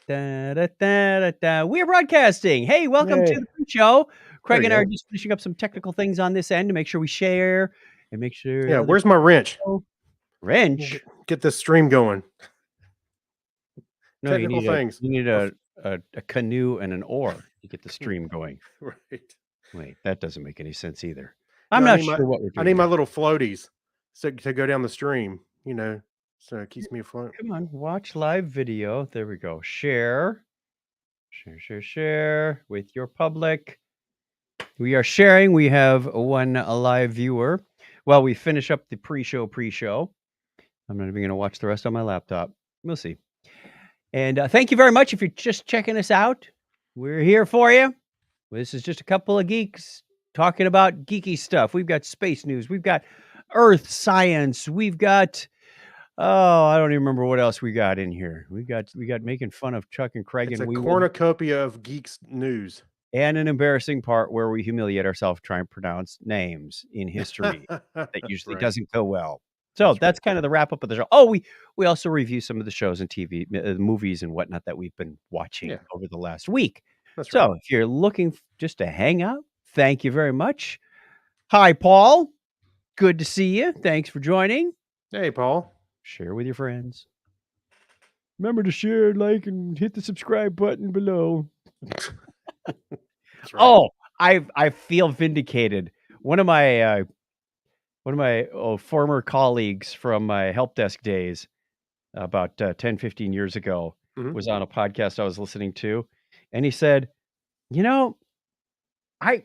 We're broadcasting. Hey, welcome to Hey. the pre-show. Craig There and you I are go. just finishing up some technical things on this end to make sure we share and make sure Yeah, other where's my wrench? wrench. Get this stream going. No, Technical things. you need a canoe and an oar to get the stream going. Right. Wait, that doesn't make any sense either. No, I'm not sure what we're I doing need my here. little floaties to go down the stream, so it keeps me afloat. Come on, watch live video. There we go. Share with your public. We are sharing. We have one live viewer. While we finish up the pre-show. I'm not even going to watch the rest on my laptop. We'll see. And thank you very much if you're just checking us out. We're here for you. This is just a couple of geeks talking about geeky stuff. We've got space news. We've got earth science. We've got I don't even remember what else we got in here. We got making fun of Chuck and Craig, It's and a cornucopia of geeks news. And an embarrassing part where we humiliate ourselves trying to pronounce names in history that usually Right. doesn't go well. So that's kind of the wrap up of the show. Oh, we also review some of the shows and TV movies and whatnot that we've been watching over the last week. That's so right. if you're looking just to hang out, thank you very much. Hi, Paul. Good to see you. Thanks for joining. Hey, Paul. Share with your friends. Remember to share, like, and hit the subscribe button below. Right. Oh, I feel vindicated. One of my former colleagues from my help desk days about 10, 15 years ago was on a podcast I was listening to, and he said, I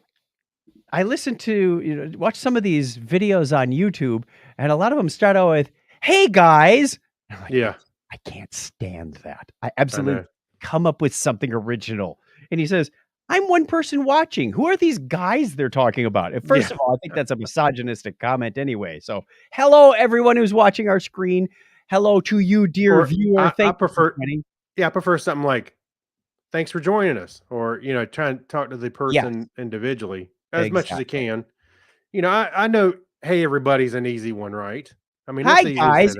listened to, watch some of these videos on YouTube, and a lot of them start out with, "Hey guys." I'm like, yeah. I can't stand that. I absolutely come up with something original. And he says, I'm one person watching. Who are these guys they're talking about? And first of all, I think that's a misogynistic comment anyway. So hello, everyone who's watching our screen. Hello to you, dear viewer. I prefer something like, thanks for joining us. Or, try and talk to the person individually as much as you can. I know, hey, everybody's an easy one, right? I mean, hi, guys.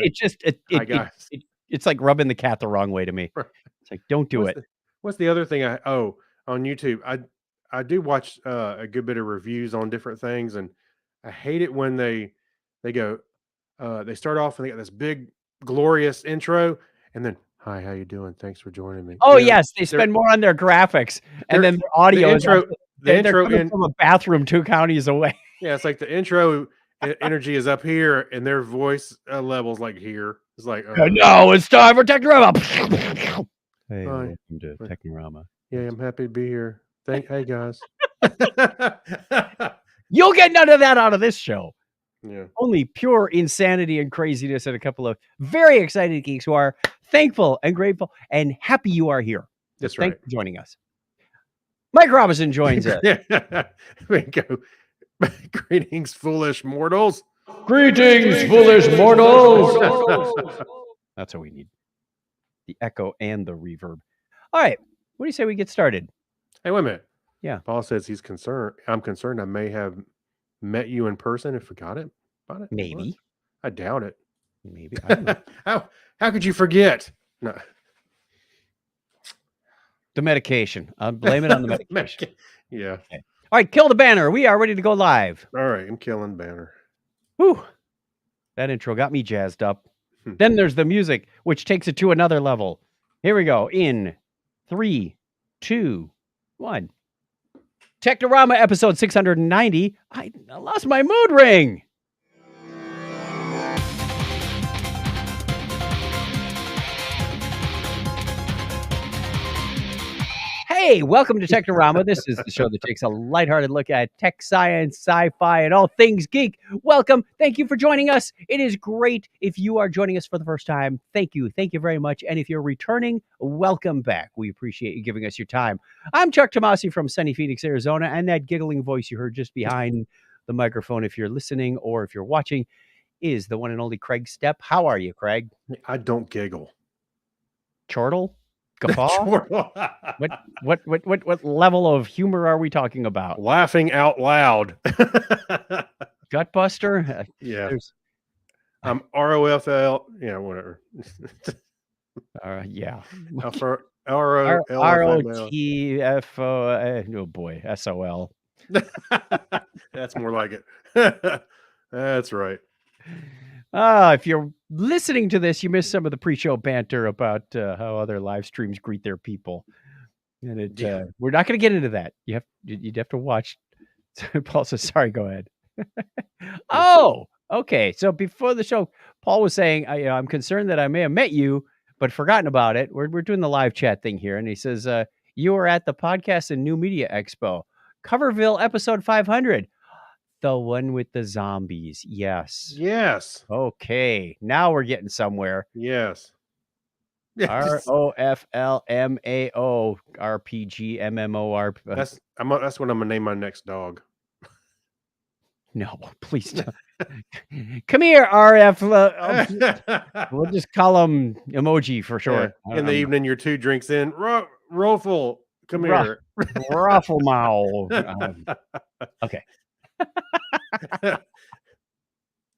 Hi, guys. It's like rubbing the cat the wrong way to me. It's like, don't do it. What's the other thing? On YouTube, I do watch a good bit of reviews on different things, and I hate it when they go, they start off and they got this big glorious intro, and then, hi, how you doing? Thanks for joining me. Oh yes, they spend more on their graphics, and then their audio. The intro coming from a bathroom 2 counties away. Yeah, it's like the intro energy is up here, and their voice level's like here. It's like, no, it's time for Technorama. Hey, welcome to Technorama. Yeah, I'm happy to be here. Hey guys. You'll get none of that out of this show. Yeah. Only pure insanity and craziness, and a couple of very excited geeks who are thankful and grateful and happy you are here. That's right. Thanks for joining us. Mike Robinson joins us. We go. Greetings, foolish mortals. Greetings, foolish mortals. That's what we need. The echo and the reverb. All right. What do you say we get started? Hey, wait a minute. Yeah. Paul says he's concerned. I'm concerned I may have met you in person and forgot about it. Maybe. What? I doubt it. Maybe. How could you forget? No. The medication. I'll blame it on the medication. Yeah. Okay. All right, kill the banner. We are ready to go live. All right, I'm killing banner. Whew. That intro got me jazzed up. Then there's the music, which takes it to another level. Here we go. In 3, 2, 1. Technorama episode 690. I lost my mood ring. Hey, welcome to Technorama. This is the show that takes a lighthearted look at tech, science, sci-fi, and all things geek. Welcome. Thank you for joining us. It is great if you are joining us for the first time. Thank you. Thank you very much. And if you're returning, welcome back. We appreciate you giving us your time. I'm Chuck Tomasi from sunny Phoenix, Arizona, and that giggling voice you heard just behind the microphone, if you're listening or if you're watching, is the one and only Craig Stepp. How are you, Craig? I don't giggle. Chortle? Guffaw? What level of humor are we talking about? Laughing out loud. Gutbuster? Yeah. ROFL. Yeah, whatever. Yeah. ROLF. Oh boy, SOL. That's more like it. That's right. If you're listening to this, you missed some of the pre-show banter about how other live streams greet their people, and Yeah. we're not going to get into that. You'd have to watch. Paul says, "Sorry, go ahead." Yeah. Oh, okay. So before the show, Paul was saying, I'm concerned that I may have met you, but forgotten about it. We're doing the live chat thing here, and he says, you were at the Podcast and New Media Expo, Coverville, episode 500, the one with the zombies. Yes. Yes. Okay. Now we're getting somewhere. Yes. Yeah. ROFLMAO RPG MMOR. That's what I'm gonna name my next dog. No, please don't. Come here, RF. We'll just call him emoji for short. Yeah. In the evening, you're 2 drinks in. Rofel, come here. Rufflemouth. Okay.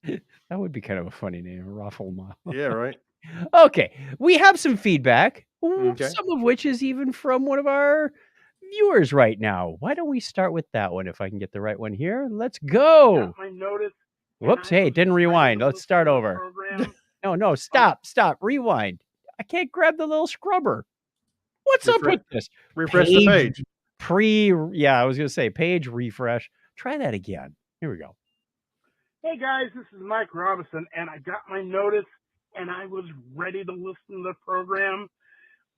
That would be kind of a funny name, Rufflemouth. Yeah, right. Okay. We have some feedback, Okay. some of which is even from one of our viewers right now. Why don't we start with that one if I can get the right one here? Let's go. My notice. Whoops. Hey, didn't rewind. Let's start over. No, stop. Rewind. I can't grab the little scrubber. What's up with this? Refresh the page. I was going to say page refresh. Try that again. Here we go. Hey guys, this is Mike Robinson, and I got my notice, and I was ready to listen to the program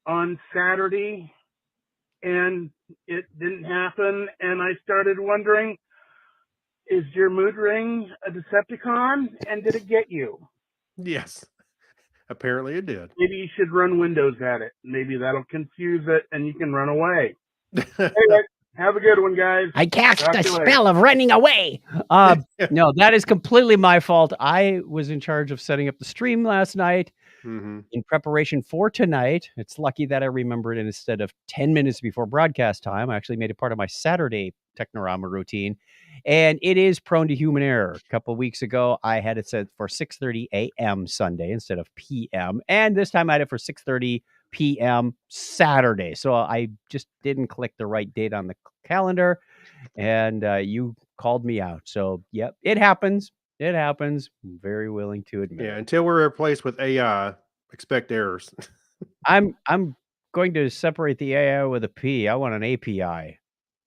on Saturday, and it didn't happen, and I started wondering, is your mood ring a Decepticon, and did it get you? Yes. Apparently it did. Maybe you should run Windows at it. Maybe that'll confuse it, and you can run away. Anyway, have a good one, guys. I cast the spell of running away. No, that is completely my fault. I was in charge of setting up the stream last night in preparation for tonight. It's lucky that I remembered it instead of 10 minutes before broadcast time. I actually made it part of my Saturday Technorama routine, and it is prone to human error. A couple of weeks ago, I had it set for 6:30 a.m. Sunday instead of p.m., and this time I had it for 6:30 p.m. Saturday. So I just didn't click the right date on the calendar, and you called me out. So, yep, it happens. It happens. I'm very willing to admit. Yeah, until we're replaced with AI, expect errors. I'm going to separate the AI with a P. I want an API.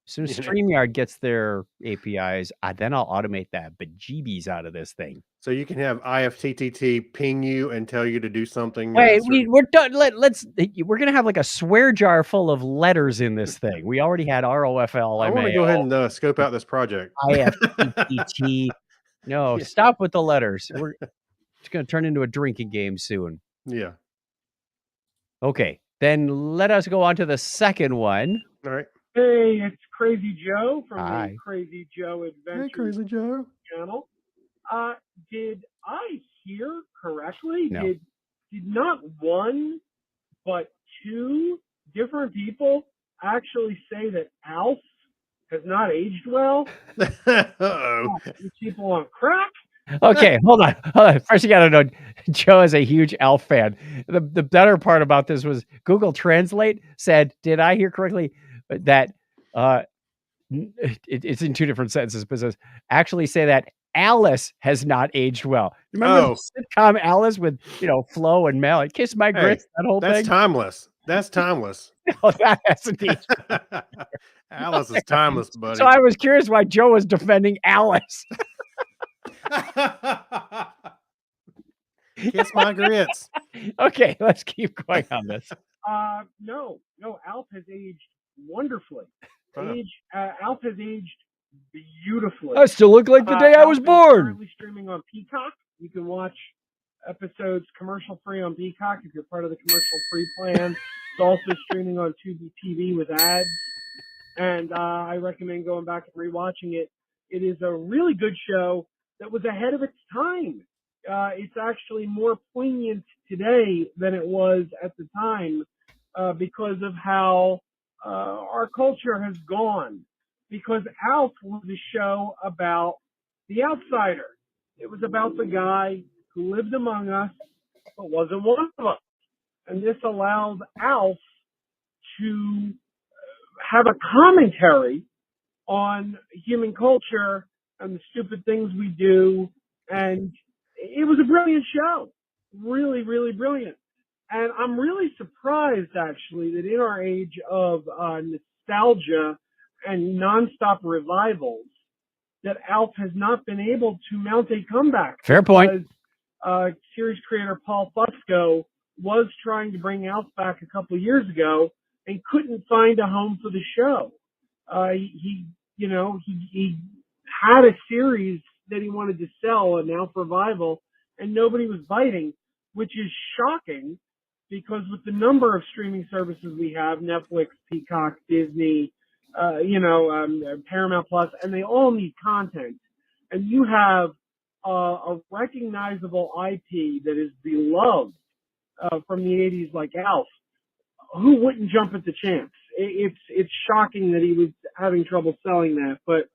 As soon as StreamYard gets their APIs, then I'll automate that bejeebies out of this thing. So you can have IFTTT ping you and tell you to do something. Wait, we're done. We're gonna have like a swear jar full of letters in this thing. We already had ROFL. I want to go ahead and scope out this project. IFTTT. No, stop with the letters. It's gonna turn into a drinking game soon. Yeah. Okay, then let us go on to the second one. All right. Hey, it's Crazy Joe from Hi. the Crazy Joe Adventure Hey, Crazy Joe. channel. Did I hear correctly? No. Did not one, but two different people actually say that Alf has not aged well? Uh-oh. These people on crack? Okay, hold on. First, you got to know Joe is a huge Alf fan. The better part about this was Google Translate said, "Did I hear correctly that it's in two different sentences?" But it says, actually say that Alice has not aged well. Remember the sitcom Alice with Flo and Mel? Kiss my grits. That whole thing. That's timeless. That's timeless. No, that hasn't aged. Alice is timeless, buddy. So I was curious why Joe was defending Alice. Kiss my grits. Okay, let's keep going on this. No, Alf has aged wonderfully. Alf has aged beautifully. I still look like the day I was born. Currently streaming on Peacock. You can watch episodes commercial free on Peacock if you're part of the commercial free plan. It's also streaming on Tubi TV with ads, and I recommend going back and rewatching it. It is a really good show that was ahead of its time. It's actually more poignant today than it was at the time because of how our culture has gone. Because Alf was a show about the outsider. It was about the guy who lived among us but wasn't one of us. And this allowed Alf to have a commentary on human culture and the stupid things we do. And it was a brilliant show. Really, really brilliant. And I'm really surprised, actually, that in our age of nostalgia and nonstop revivals, that Alf has not been able to mount a comeback. Fair point. Series creator Paul Fusco was trying to bring Alf back a couple of years ago and couldn't find a home for the show. He had a series that he wanted to sell, an Alf revival, and nobody was biting, which is shocking because with the number of streaming services we have, Netflix, Peacock, Disney, Paramount Plus, and they all need content. And you have a recognizable IP that is beloved from the 80s like Alf. Who wouldn't jump at the chance? It's shocking that he was having trouble selling that, but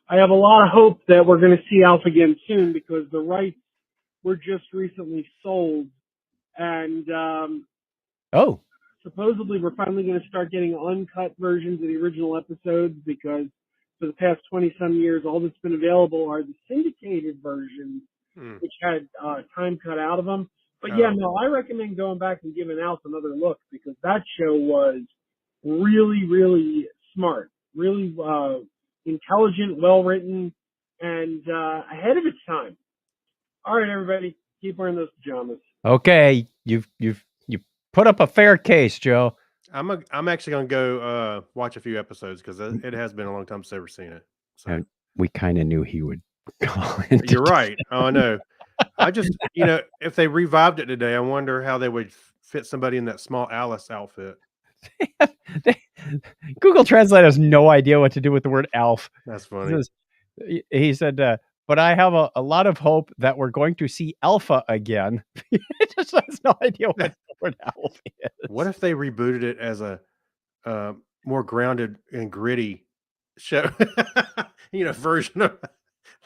I have a lot of hope that we're going to see Alf again soon because the rights were just recently sold, and supposedly we're finally going to start getting uncut versions of the original episodes because for the past 20-some years, all that's been available are the syndicated versions, which had time cut out of them. But yeah, no, I recommend going back and giving Alf another look because that show was really, really smart, really intelligent, well written, and ahead of its time. All right, everybody, keep wearing those pajamas. Okay, you put up a fair case, Joe. I'm actually gonna go watch a few episodes because it has been a long time since I've ever seen it. So. And we kind of knew he would call in. You're right. Oh, I know. I just, if they revived it today, I wonder how they would fit somebody in that small Alice outfit. Google Translate has no idea what to do with the word Alf. That's funny. He said, but I have a lot of hope that we're going to see Alpha again. It just has no idea what the word Alf is. What if they rebooted it as a more grounded and gritty show? Version of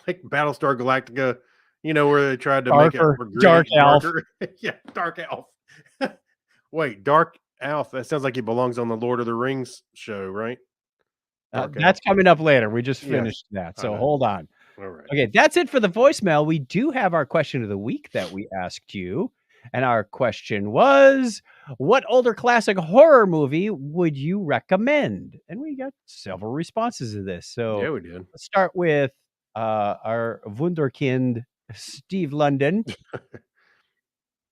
like Battlestar Galactica, where they tried to make it more gritty, Dark Alf. Yeah, Dark Alf. Wait, Dark Alf. That sounds like he belongs on the Lord of the Rings show, right? That's coming up later. We just finished that. So hold on. All right. Okay, that's it for the voicemail. We do have our question of the week that we asked you. And our question was, what older classic horror movie would you recommend? And we got several responses to this. So yeah, we did. Let's start with our Wunderkind, Steve London.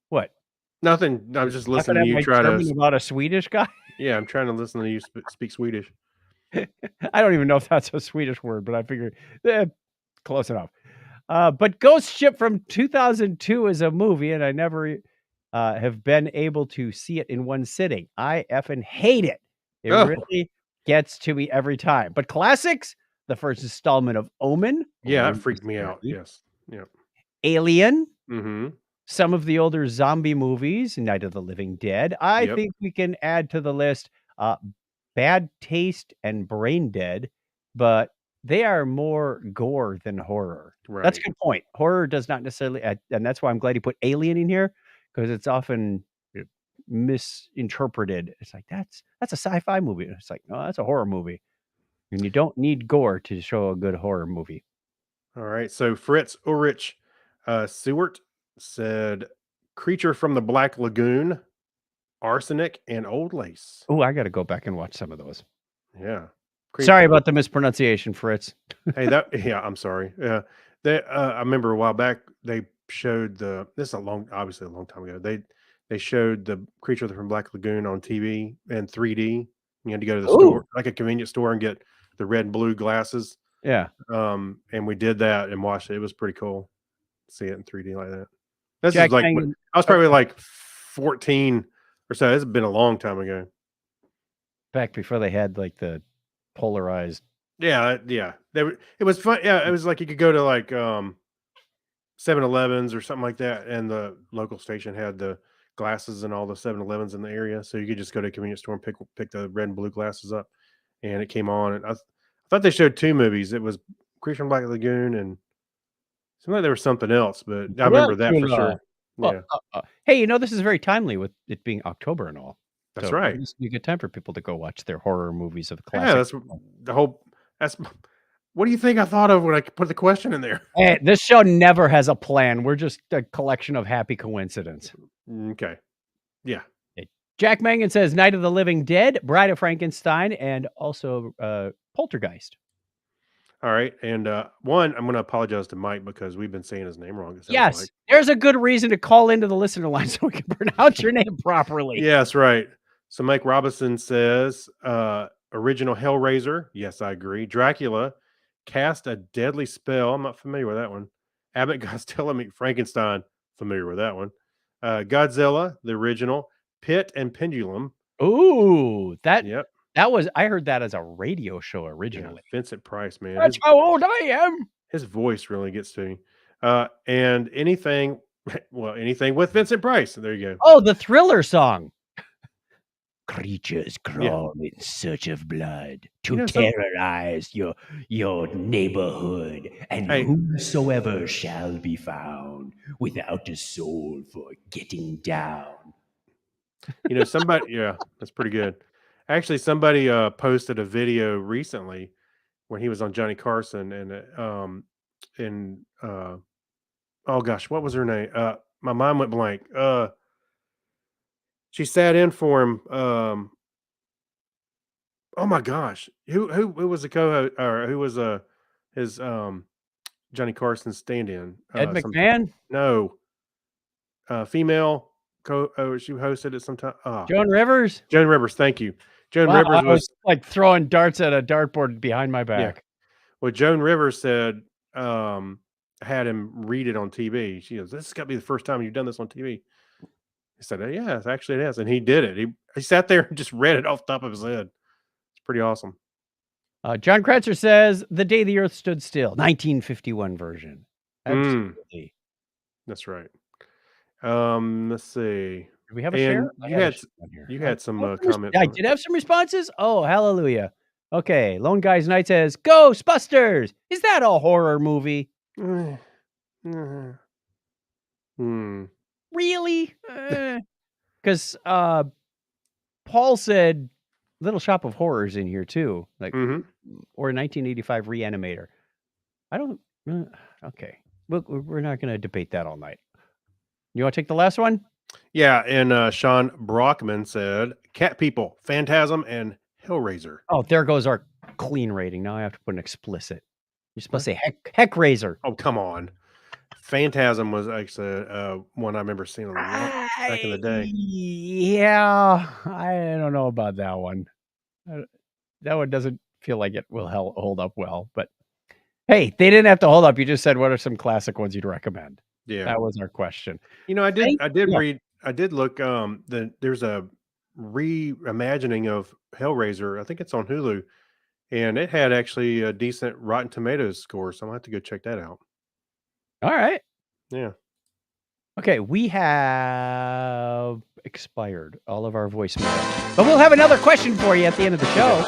What? Nothing. I was just listening to you try to about a Swedish guy. Yeah, I'm trying to listen to you speak Swedish. I don't even know if that's a Swedish word, but I figured close enough. But Ghost Ship from 2002 is a movie, and I never have been able to see it in one sitting. I effing hate it. It really gets to me every time. But classics, the first installment of Omen. Yeah, that freaked me out. Yes. Yeah. Alien. Mm-hmm. Some of the older zombie movies, Night of the Living Dead. I think we can add to the list Bad Taste and Brain Dead, but they are more gore than horror. Right. That's a good point. Horror does not necessarily, and that's why I'm glad he put Alien in here, because it's often misinterpreted. It's like, that's a sci-fi movie. It's like, no, that's a horror movie. And you don't need gore to show a good horror movie. All right. So Fritz Ulrich Seward said Creature from the Black Lagoon, Arsenic, and Old Lace. Oh, I got to go back and watch some of those. Yeah. Sorry about the mispronunciation, Fritz. Hey, I'm sorry. Yeah. I remember a while back they showed this is obviously a long time ago. They showed the Creature from Black Lagoon on TV in 3D. You had to go to the store, like a convenience store, and get the red and blue glasses. Yeah. And we did that and watched it. It was pretty cool. See it in 3D like that. This Jack is like I was probably like 14 or so. It's been a long time ago. Back before they had like the polarized. Yeah. It was fun. Yeah, it was like you could go to like 7-Elevens or something like that, and the local station had the glasses and all the 7-Elevens in the area, so you could just go to a convenience store and pick the red and blue glasses up, and it came on. And I thought they showed 2 movies. It was Creature from Black Lagoon and seemed like there was something else, but I remember that for sure. Yeah. Hey, this is very timely with it being October and all. That's So right. this would be a good time for people to go watch their horror movies of the Yeah, classic. that's the whole. That's what do you think I thought of when I put the question in there? Hey, this show never has a plan. We're just a collection of happy coincidence. Okay. Yeah. Jack Mangan says Night of the Living Dead, Bride of Frankenstein, and also Poltergeist. All right. And one, I'm going to apologize to Mike because we've been saying his name wrong. It sounds Yes, like. there's a good reason to call into the listener line so we can pronounce your name properly. Yes, right. So Mike Robinson says original Hellraiser. Yes, I agree. Dracula cast a deadly spell. I'm not familiar with that one. Abbott Costello meet Frankenstein. Familiar with that one. Godzilla, the original. Pit and Pendulum. Ooh, that Yep. was, I heard that as a radio show Yeah, originally. Vincent Price, man. That's how old I am. His voice really gets to me. And anything, well, anything with Vincent Price. There you go. Oh, the Thriller song. Creatures Yeah. crawl in search of blood to You know, terrorize your neighborhood, and Hey. whosoever shall be found without a soul for getting down. You know, somebody, yeah, that's pretty good. Actually, somebody posted a video recently when he was on Johnny Carson and oh gosh, what was her name? My mind went blank. She sat in for him. Oh my gosh, who was the co-host or who was his Johnny Carson stand-in? Ed McMahon, No, female she hosted it sometime. Joan Rivers. Joan Rivers, thank you. Joan Wow, Rivers I was like throwing darts at a dartboard behind my back. Well, Joan Rivers said, had him read it on TV. She goes, "This has got to be the first time you've done this on TV." He said, "Yes, actually it is," and he did it. He sat there and just read it off the top of his head. It's pretty awesome. John Kretzer says The Day the Earth Stood Still, 1951 version. Absolutely. That's right. Let's see. Do we have a share? You had some comments. I did have some responses. Oh, hallelujah. Okay, Lone Guys Night says Ghostbusters. Is that a horror movie? Really? Because Paul said Little Shop of Horrors in here too, like or 1985 Reanimator. I don't. Okay, we're not going to debate that all night. You want to take the last one? Yeah, and Sean Brockman said Cat People, Phantasm, and Hellraiser. Oh, there goes our clean rating. Now I have to put an explicit. You're supposed to say heck Razor. Oh, come on. Phantasm was actually one I remember seeing a lot back in the day. Yeah, I don't know about that one. That one doesn't feel like it will hold up well. But hey, they didn't have to hold up. You just said what are some classic ones you'd recommend? Yeah, that was our question. You know, I did look. There's a reimagining of Hellraiser. I think it's on Hulu, and it had actually a decent Rotten Tomatoes score. So I'm gonna have to go check that out. All right. Yeah. Okay, we have expired all of our voicemail, but we'll have another question for you at the end of the show.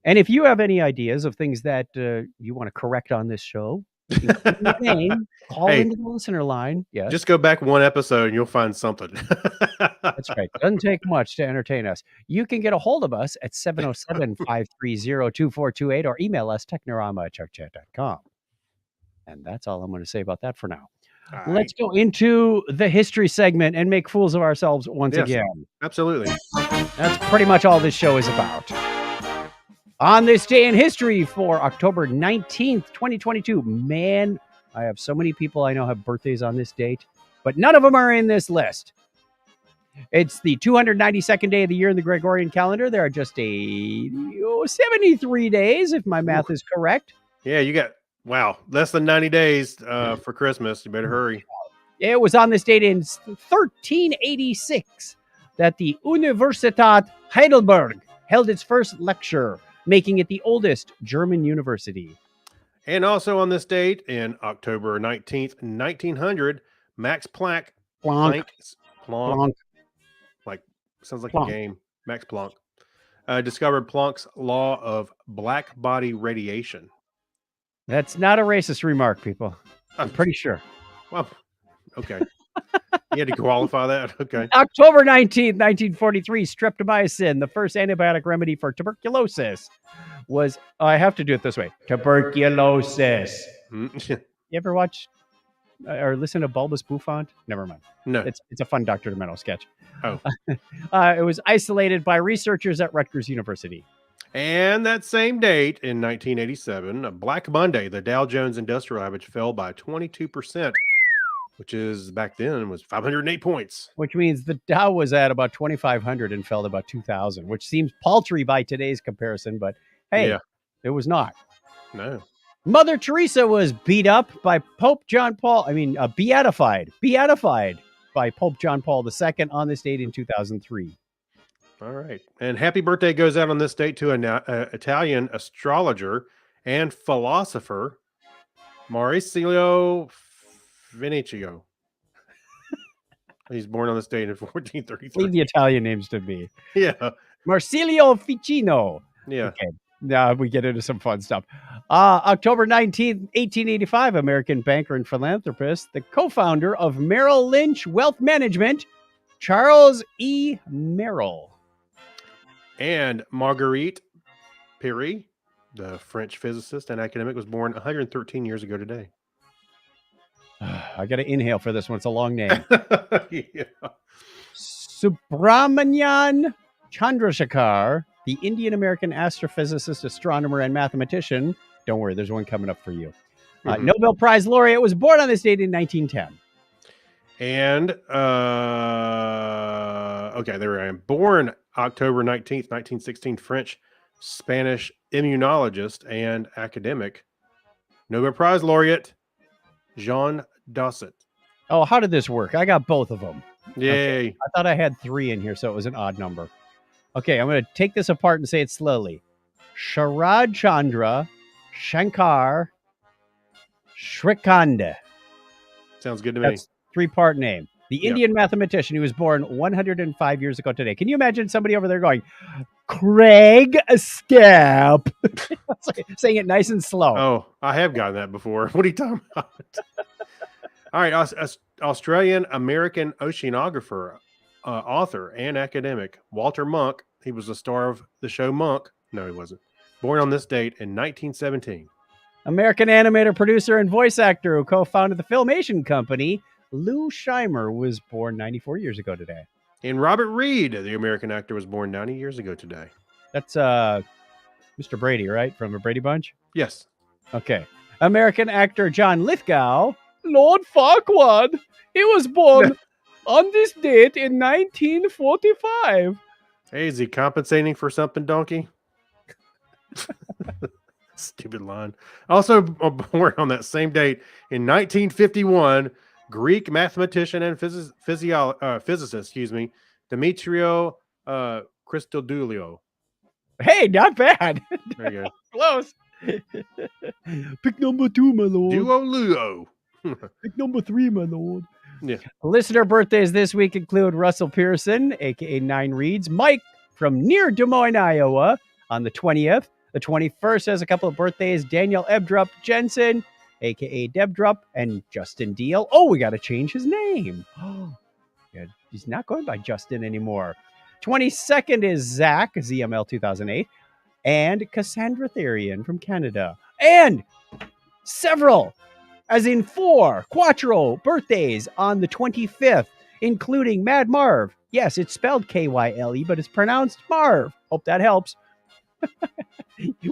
And if you have any ideas of things that you want to correct on this show, call into the listener line. Yes. Just go back one episode and you'll find something. That's right. Doesn't take much to entertain us. You can get a hold of us at 707-530-2428 or email us technorama@chuckchat.com. And that's all I'm going to say about that for now. Let's go into the history segment and make fools of ourselves once again. Absolutely. That's pretty much all this show is about. On this day in history for October 19th, 2022, man, I have so many people I know have birthdays on this date, but none of them are in this list. It's the 292nd day of the year in the Gregorian calendar. There are just 73 days, if my math is correct. Yeah, you got, less than 90 days for Christmas. You better hurry. It was on this date in 1386 that the Universität Heidelberg held its first lecture, making it the oldest German university. And also on this date, in October 19th, 1900, Max Planck. Planck. Like, sounds like Planck. a game. Max Planck. Discovered Planck's law of black body radiation. That's not a racist remark, people. I'm pretty sure. Well, okay. You had to qualify that. Okay. October 19th, 1943, streptomycin, the first antibiotic remedy for tuberculosis, was. Oh, I have to do it this way. Tuberculosis. You ever watch or listen to Bulbous Bouffant? Never mind. No. It's a fun Dr. Demento sketch. Oh. It was isolated by researchers at Rutgers University. And that same date in 1987, Black Monday, the Dow Jones Industrial Average fell by 22%, which is back then was 508 points. Which means the Dow was at about 2,500 and fell to about 2,000, which seems paltry by today's comparison, but hey, Yeah. it was not. No. Mother Teresa was beat up by Pope John Paul. Beatified by Pope John Paul II on this date in 2003. All right. And happy birthday goes out on this date to an Italian astrologer and philosopher, Mauricio Vinicio. He's born on this date in 1433. Leave the Italian names to me. Yeah. Marsilio Ficino. Yeah. Okay. Now we get into some fun stuff. October 19th, 1885, American banker and philanthropist, the co-founder of Merrill Lynch Wealth Management, Charles E. Merrill. And Marguerite Curie, the French physicist and academic, was born 113 years ago today. I got to inhale for this one. It's a long name. Yeah. Subramanian Chandrasekhar, the Indian-American astrophysicist, astronomer, and mathematician. Don't worry, there's one coming up for you. Nobel Prize laureate, was born on this date in 1910. And, okay, there I am. Born October 19th, 1916, French, Spanish immunologist and academic, Nobel Prize laureate, Jean Dosset. Oh, how did this work? I got both of them. Yay. Okay. I thought I had 3 in here, so it was an odd number. Okay, I'm going to take this apart and say it slowly. Sharad Chandra Shankar Shrikande. Sounds good to me. That's 3-part name. The Indian mathematician who was born 105 years ago today. Can you imagine somebody over there going, Craig Scap? Saying it nice and slow. Oh, I have gotten that before. What are you talking about? All right. Australian American oceanographer, author, and academic, Walter Monk. He was the star of the show Monk. No, he wasn't. Born on this date in 1917. American animator, producer, and voice actor who co-founded the Filmation Company, Lou Scheimer, was born 94 years ago today. And Robert Reed, the American actor, was born 90 years ago today. That's Mr. Brady, right? From the Brady Bunch? Yes. Okay. American actor John Lithgow, Lord Farquaad. He was born on this date in 1945. Hey, is he compensating for something, donkey? Stupid line. Also born on that same date in 1951, Greek mathematician and physicist, Demetrio Christodoulou. Hey, not bad. There you go. Close. Pick number 2, my lord. Duoluo. Pick number 3, my lord. Yeah. Listener birthdays this week include Russell Pearson, aka 9 Reads, Mike from near Des Moines, Iowa, on the 20th. The 21st has a couple of birthdays, Daniel Ebdrup Jensen, aka Debdrup, and Justin Deal. Oh, we got to change his name. Yeah, he's not going by Justin anymore. 22nd is Zach, ZML 2008, and Cassandra Therian from Canada. And several, as in 4, quattro birthdays on the 25th, including Mad Marv. Yes, it's spelled K-Y-L-E, but it's pronounced Marv. Hope that helps.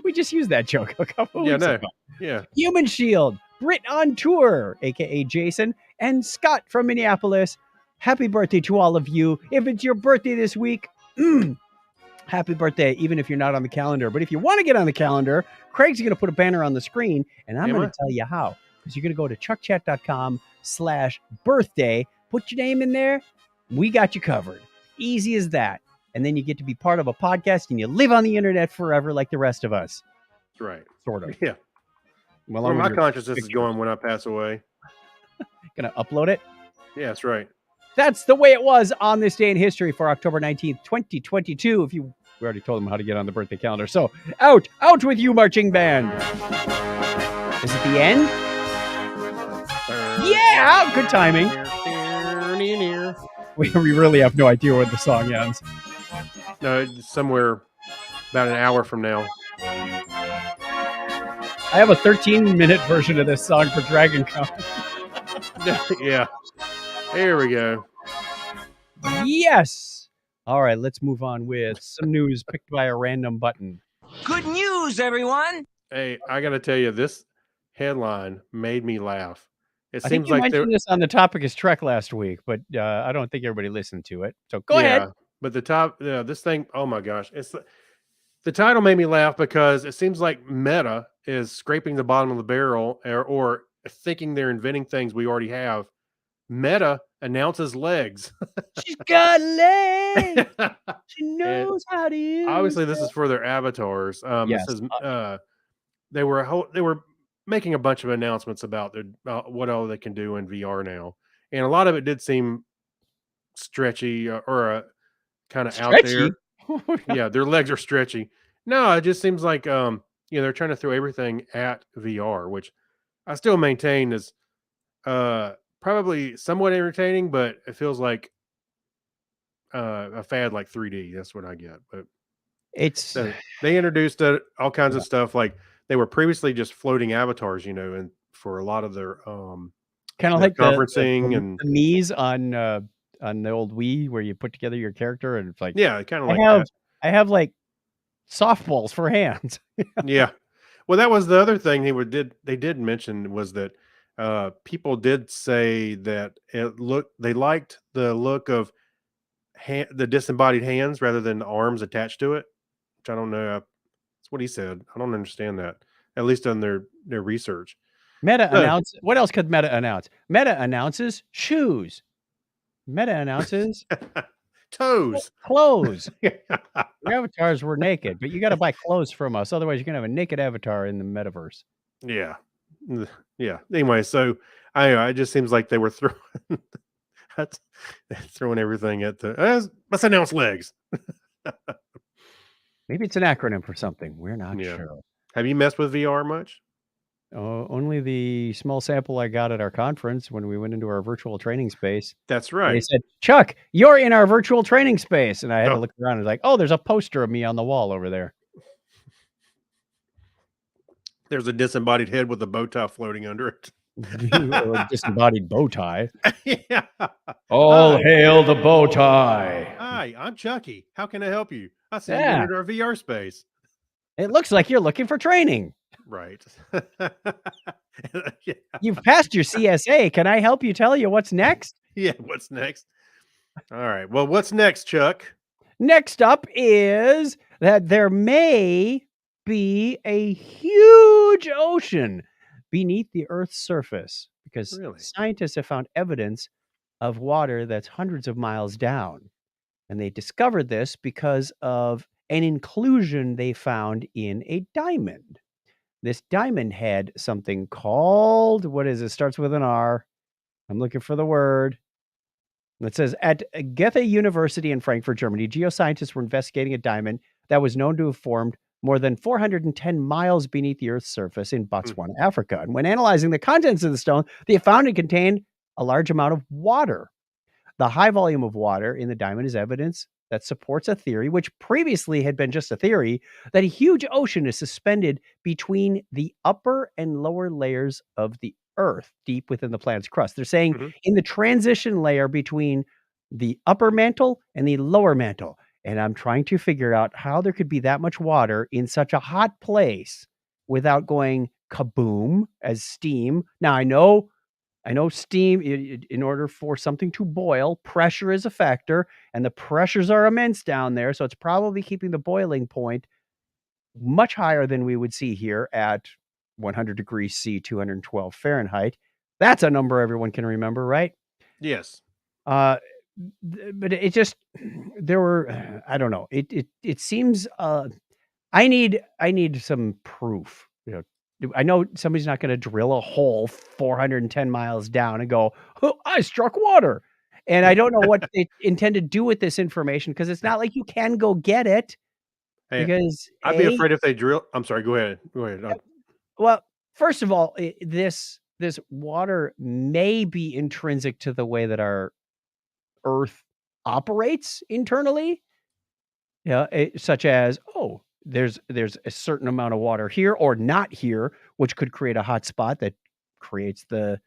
We just used that joke a couple weeks ago. Yeah. Human Shield, Brit on Tour, aka Jason, and Scott from Minneapolis. Happy birthday to all of you. If it's your birthday this week, happy birthday, even if you're not on the calendar. But if you want to get on the calendar, Craig's going to put a banner on the screen, and I'm going to tell you how. Because you're going to go to chuckchat.com/birthday, put your name in there. We got you covered. Easy as that. And then you get to be part of a podcast and you live on the internet forever like the rest of us. That's right. Sort of. Yeah. Well, where my consciousness is going when I pass away. Gonna upload it? Yeah, that's right. That's the way it was on this day in history for October 19th, 2022. We already told them how to get on the birthday calendar. So out with you, marching band. Is it the end? Yeah! Yeah, good timing. We really have no idea where the song ends. No, it's somewhere about an hour from now. I have a 13-minute version of this song for Dragon Con. Yeah. There we go. Yes. All right, let's move on with some news picked by a random button. Good news, everyone. Hey, I got to tell you, this headline made me laugh. It I think seems you like mentioned this on the topic is Trek last week, but I don't think everybody listened to it. So go ahead. But this thing, oh my gosh, the title made me laugh because it seems like Meta is scraping the bottom of the barrel or thinking they're inventing things we already have. Meta announces legs. She's got legs. She knows how to use. Obviously, this is for their avatars. Yes. It says they were making a bunch of announcements about what all they can do in VR now, and a lot of it did seem stretchy or kind of out there. Yeah, their legs are stretchy. No, it just seems like they're trying to throw everything at VR, which I still maintain is probably somewhat entertaining, but it feels like a fad like 3D. That's what I get. But It's they introduced all kinds of stuff. Like they were previously just floating avatars, and for a lot of their kind of their like conferencing the and Mii's on the old Wii, where you put together your character and it's like, yeah, kind of like that. I have like softballs for hands. Yeah. Well, that was the other thing they did mention was that people did say that they liked the look of the disembodied hands rather than the arms attached to it, which I don't know. That's what he said. I don't understand that. At least on their research. Meta announced. What else could Meta announce? Meta announces shoes. Meta announces toes, clothes. Your avatars were naked, but you got to buy clothes from us. Otherwise, you're gonna have a naked avatar in the metaverse. Yeah, yeah. Anyway, so it just seems like they were throwing everything at the. Let's announce legs. Maybe it's an acronym for something. We're not sure. Have you messed with VR much? Only the small sample I got at our conference when we went into our virtual training space. That's right. They said, Chuck, you're in our virtual training space. And I had to look around and was like, oh, there's a poster of me on the wall over there. There's a disembodied head with a bow tie floating under it. Or a disembodied bow tie. Yeah. All hail the bow tie. Hi, I'm Chucky. How can I help you? I see you entered our VR space. It looks like you're looking for training. Right. Yeah. You've passed your CSA. Can I help you tell you what's next? Yeah, what's next? All right. Well, what's next, Chuck? Next up is that there may be a huge ocean beneath the Earth's surface because scientists have found evidence of water that's hundreds of miles down. And they discovered this because of an inclusion they found in a diamond. This diamond had something called, what is it? Starts with an R. I'm looking for the word. It says, at Goethe University in Frankfurt, Germany, geoscientists were investigating a diamond that was known to have formed more than 410 miles beneath the Earth's surface in Botswana, Africa. And when analyzing the contents of the stone, they found it contained a large amount of water. The high volume of water in the diamond is evidence that supports a theory, which previously had been just a theory, that a huge ocean is suspended between the upper and lower layers of the Earth, deep within the planet's crust. They're saying in the transition layer between the upper mantle and the lower mantle. And I'm trying to figure out how there could be that much water in such a hot place without going kaboom as steam. Now, I know steam, in order for something to boil, pressure is a factor, and the pressures are immense down there. So it's probably keeping the boiling point much higher than we would see here at 100 degrees C, 212 Fahrenheit. That's a number everyone can remember, right? Yes. But it just, there were, I don't know. It seems, I need some proof. I know somebody's not going to drill a hole 410 miles down and go, oh, I struck water. And I don't know what they intend to do with this information because it's not like you can go get it. Because I'd be afraid if they drill. I'm sorry. Go ahead. Well, first of all, this this water may be intrinsic to the way that our Earth operates internally. Yeah, such as, oh, there's a certain amount of water here or not here, which could create a hot spot that creates the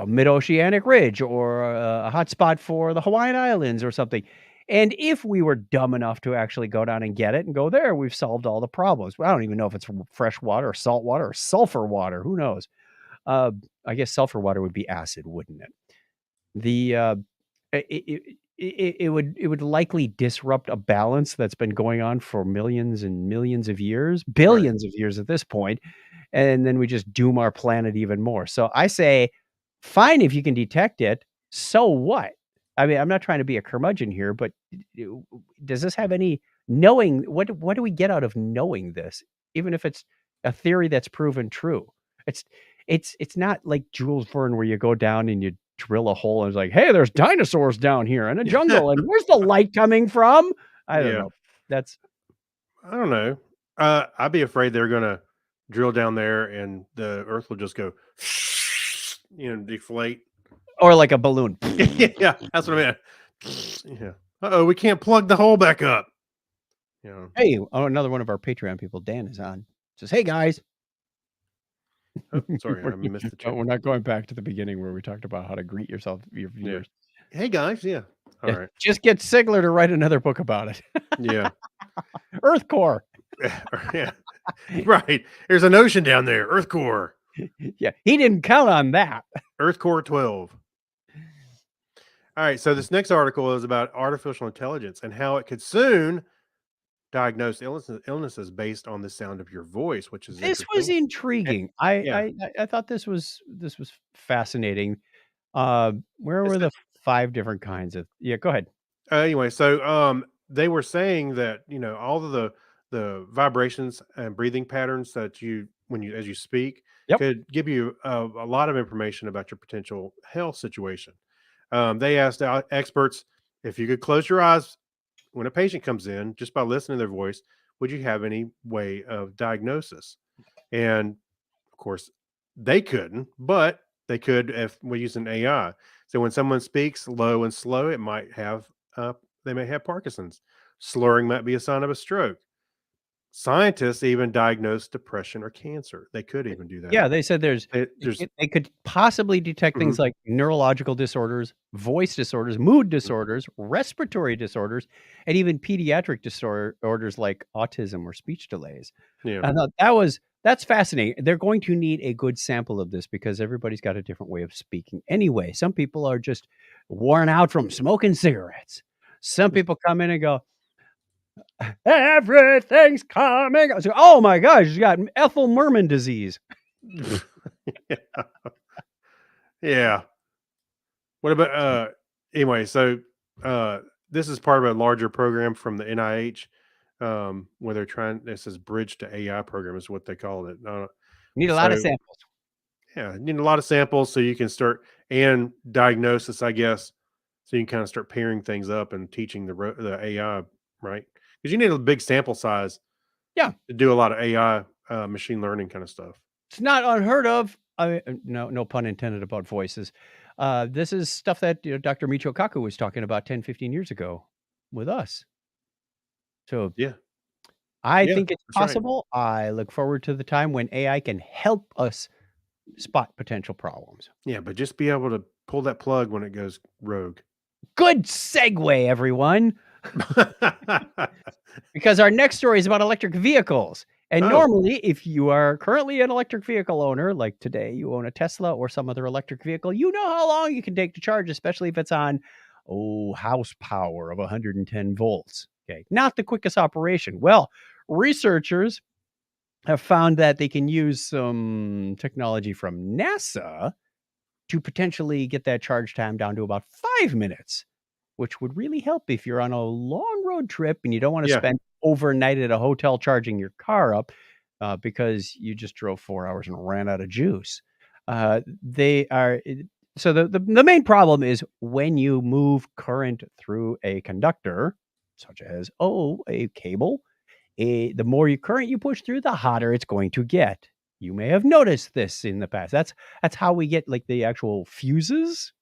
mid-oceanic ridge or a hot spot for the Hawaiian Islands or something. And if we were dumb enough to actually go down and get it and go there, we've solved all the problems. Well, I don't even know if it's fresh water or salt water or sulfur water. Who knows? I guess sulfur water would be acid, wouldn't it? The it would likely disrupt a balance that's been going on for millions and millions of years, Right. billions of years at this point, and then we just doom our planet even more. So I say, fine if you can detect it. So what? I mean, I'm not trying to be a curmudgeon here, but does this have any knowing? What do we get out of knowing this? Even if it's a theory that's proven true, it's it's not like Jules Verne where you go down and you drill a hole and it's like, hey, there's dinosaurs down here in a jungle, and where's the light coming from? I don't Yeah. know. That's I don't know. I'd be afraid they're gonna drill down there and the Earth will just go, deflate. or like a balloon. Yeah, that's what I meant. Yeah. Uh-oh, we can't plug the hole back up. You know. Hey, another one of our Patreon people, Dan, is on. Says, hey guys. Oh, sorry, I missed the chat. We're not going back to the beginning where we talked about how to greet yourself, your Yeah. viewers. Hey guys, yeah. All Yeah, right. just get Sigler to write another book about it. Yeah. Earth core. Yeah. Right. There's an ocean down there. Earth core. Yeah, he didn't count on that. Earth core 12. All right. So this next article is about artificial intelligence and how it could soon diagnose illnesses based on the sound of your voice, which is This was interesting. intriguing. Yeah. I thought this was fascinating. Where It's were the- the 5 different kinds of? Yeah, go ahead. Anyway, so they were saying that all of the vibrations and breathing patterns that as you speak Yep. could give you a lot of information about your potential health situation. They asked experts if you could close your eyes when a patient comes in just by listening to their voice, would you have any way of diagnosis? And of course, they couldn't, but they could if we use an AI. So when someone speaks low and slow, it might have they may have Parkinson's. Slurring might be a sign of a stroke. Scientists even diagnose depression or cancer. They could even do that. Yeah, they said There's they could possibly detect things like neurological disorders, voice disorders, mood disorders, respiratory disorders, and even pediatric disorders like autism or speech delays. yeah. I thought that's fascinating. They're going to need a good sample of this because everybody's got a different way of speaking. Anyway, some people are just worn out from smoking cigarettes. Some people come in and go, everything's coming. I was like, oh my gosh, you got Ethel Merman disease. Yeah. Yeah. What about anyway, so this is part of a larger program from the NIH where they're trying this is bridge to AI program is what they call it. Need a lot of So- samples. Yeah, you need a lot of samples so you can start and diagnosis, I guess. So you can kind of start pairing things up and teaching the AI, right? Because you need a big sample size. Yeah. To do a lot of AI machine learning kind of stuff. It's not unheard of. No pun intended about voices. This is stuff that Dr. Michio Kaku was talking about 10, 15 years ago with us. So Yeah. I Yeah, think it's that's right. possible. I look forward to the time when AI can help us spot potential problems. Yeah, but just be able to pull that plug when it goes rogue. Good segue, everyone, because our next story is about electric vehicles. And Oh. normally, if you are currently an electric vehicle owner, like today, you own a Tesla or some other electric vehicle, you know how long you can take to charge, especially if it's on, house power of 110 volts. Okay, not the quickest operation. Well, researchers have found that they can use some technology from NASA to potentially get that charge time down to about 5 minutes, which would really help if you're on a long road trip and you don't want to Yeah. spend overnight at a hotel charging your car up because you just drove 4 hours and ran out of juice. They are so the main problem is when you move current through a conductor, such as a cable. The more current you push through, the hotter it's going to get. You may have noticed this in the past. That's how we get like the actual fuses.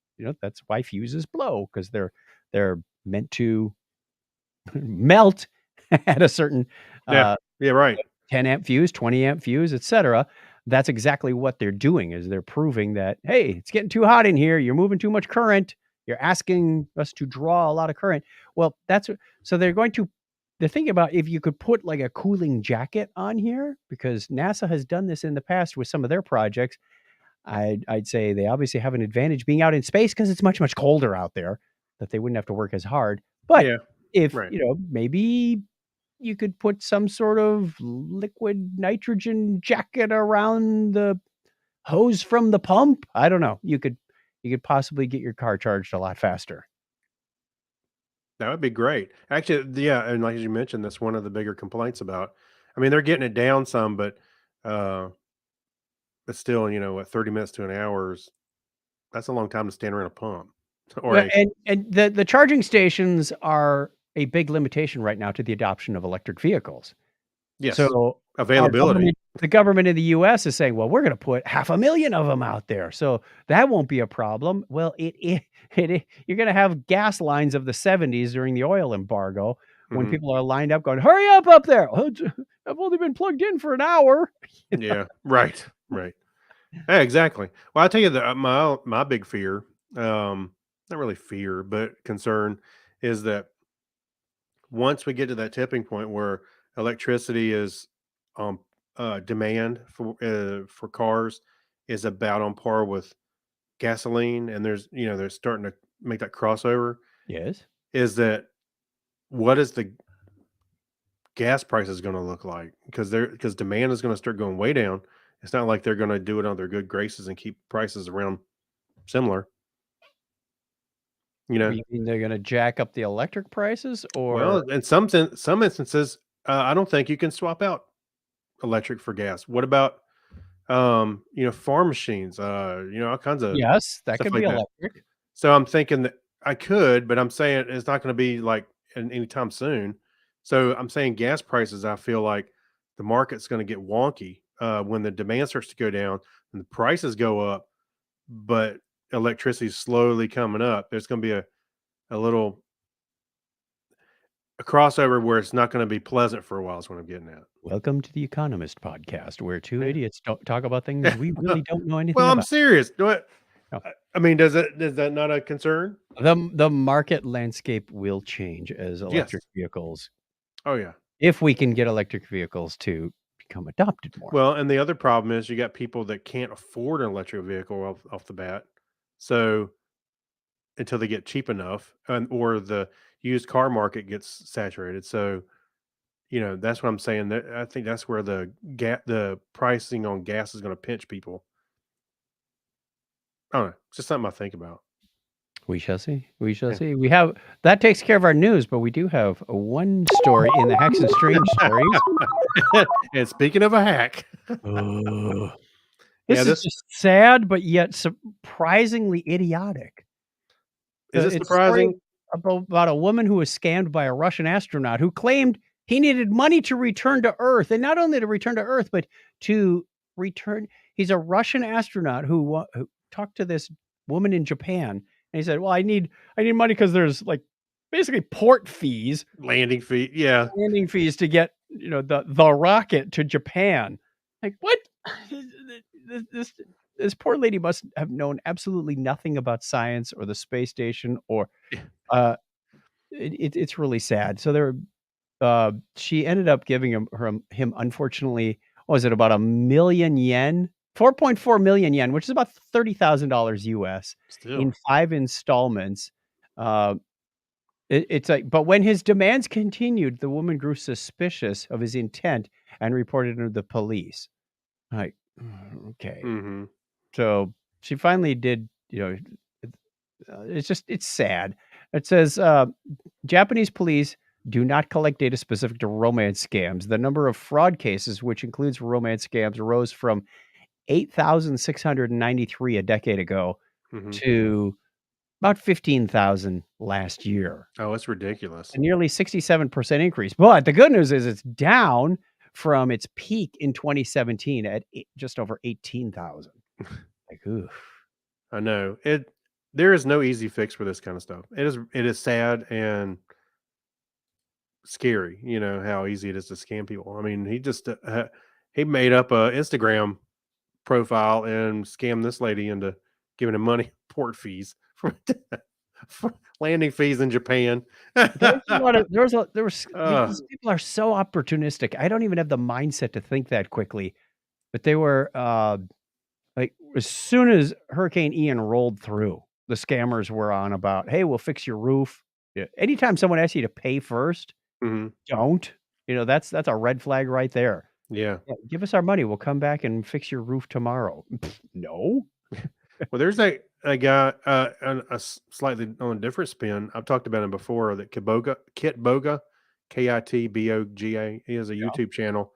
That's why fuses blow, because they're meant to melt at a certain Yeah. Yeah. Right. 10 amp fuse, 20 amp fuse, etc. That's exactly what they're doing, is they're proving that, hey, it's getting too hot in here. You're moving too much current. You're asking us to draw a lot of current. Well, so they're thinking about if you could put like a cooling jacket on here, because NASA has done this in the past with some of their projects. I'd say they obviously have an advantage being out in space because it's much, much colder out there, that they wouldn't have to work as hard. But Yeah. if, Right. maybe you could put some sort of liquid nitrogen jacket around the hose from the pump. I don't know. You could possibly get your car charged a lot faster. That would be great. Actually, yeah, and like as you mentioned, that's one of the bigger complaints about. I mean, they're getting it down some, uh, but still, what 30 minutes to an hour that's a long time to stand around a pump or Well, a and the charging stations are a big limitation right now to the adoption of electric vehicles. yes, So availability. the government in the US is saying, well, we're going to put 500,000 of them out there. So that won't be a problem. Well, you're going to have gas lines of the 70s during the oil embargo, when Mhm. people are lined up going, hurry up there. I've only been plugged in for an hour. Yeah, right, right. Yeah, exactly. Well, I tell you that my big fear, not really fear, but concern is that once we get to that tipping point where electricity is um demand for cars is about on par with gasoline, and they're starting to make that crossover, Yes. is that what is the gas prices going to look like? Because demand is going to start going way down. It's not like they're going to do it on their good graces and keep prices around similar, you know. You mean they're going to jack up the electric prices, or? Well, in some instances, I don't think you can swap out electric for gas. What about farm machines, all kinds of Yes, that stuff could be like that. electric. So I'm thinking that I could, but I'm saying it's not going to be like anytime soon. So I'm saying gas prices, I feel like the market's going to get wonky when the demand starts to go down and the prices go up, but electricity's slowly coming up. There's going to be a little a crossover where it's not going to be pleasant for a while. Is what I'm getting at. Welcome to the Economist podcast, where two Yeah. idiots don't talk about things we really don't know anything Well, I'm about. serious. Do it. No. I mean, is that not a concern? The market landscape will change as electric Yes. vehicles, Oh yeah. if we can get electric vehicles to become adopted more. Well, and the other problem is you got people that can't afford an electric vehicle off the bat. So until they get cheap enough, or the used car market gets saturated. So that's what I'm saying. That I think that's where the pricing on gas is going to pinch people. I don't know. It's just something I think about. We shall see. We shall Yeah. see. We have that takes care of our news, but we do have one story in the Hacks and Strange stories. And speaking of a hack, Ugh. Yeah, This is just sad, but yet surprisingly idiotic. is it It's a story surprising? about a woman who was scammed by a Russian astronaut who claimed he needed money to return to Earth, and not only to return to Earth, but to return. He's a Russian astronaut who talked to this woman in Japan, and he said, "Well, I need money because there's like basically port fees, Landing fee. Yeah. landing fees to get the rocket to Japan." Like what? This this poor lady must have known absolutely nothing about science or the space station, or uh, it's really sad. So she ended up giving him unfortunately, what was it, about 1,000,000 yen, 4.4 million yen, which is about $30,000 US, in Still. 5 installments. Uh, it's like, but when his demands continued, the woman grew suspicious of his intent and reported to the police. Like, okay. Mm-hmm. So she finally did, it's sad. It says, Japanese police do not collect data specific to romance scams. The number of fraud cases, which includes romance scams, rose from 8,693 a decade ago Mm-hmm. to about 15,000 last year. Oh, it's ridiculous. A nearly 67% increase. But the good news is it's down from its peak in 2017 at just over 18,000. Like, oof. I know it. There is no easy fix for this kind of stuff. It is sad and scary. You know how easy it is to scam people. I mean, he made up a Instagram profile and scammed this lady into giving him money port fees for landing fees in Japan. There's a lot of there was Uh, these people are so opportunistic. I don't even have the mindset to think that quickly. But they were like as soon as Hurricane Ian rolled through, the scammers were on about, "Hey, we'll fix your roof." Yeah. Anytime someone asks you to pay first, mhm, don't. That's a red flag right there. yeah. Yeah, give us our money. We'll come back and fix your roof tomorrow. No. Well, there's a guy on slightly on a different spin. I've talked about him before. That Kit Boga, Kitboga. He has a Yeah. YouTube channel,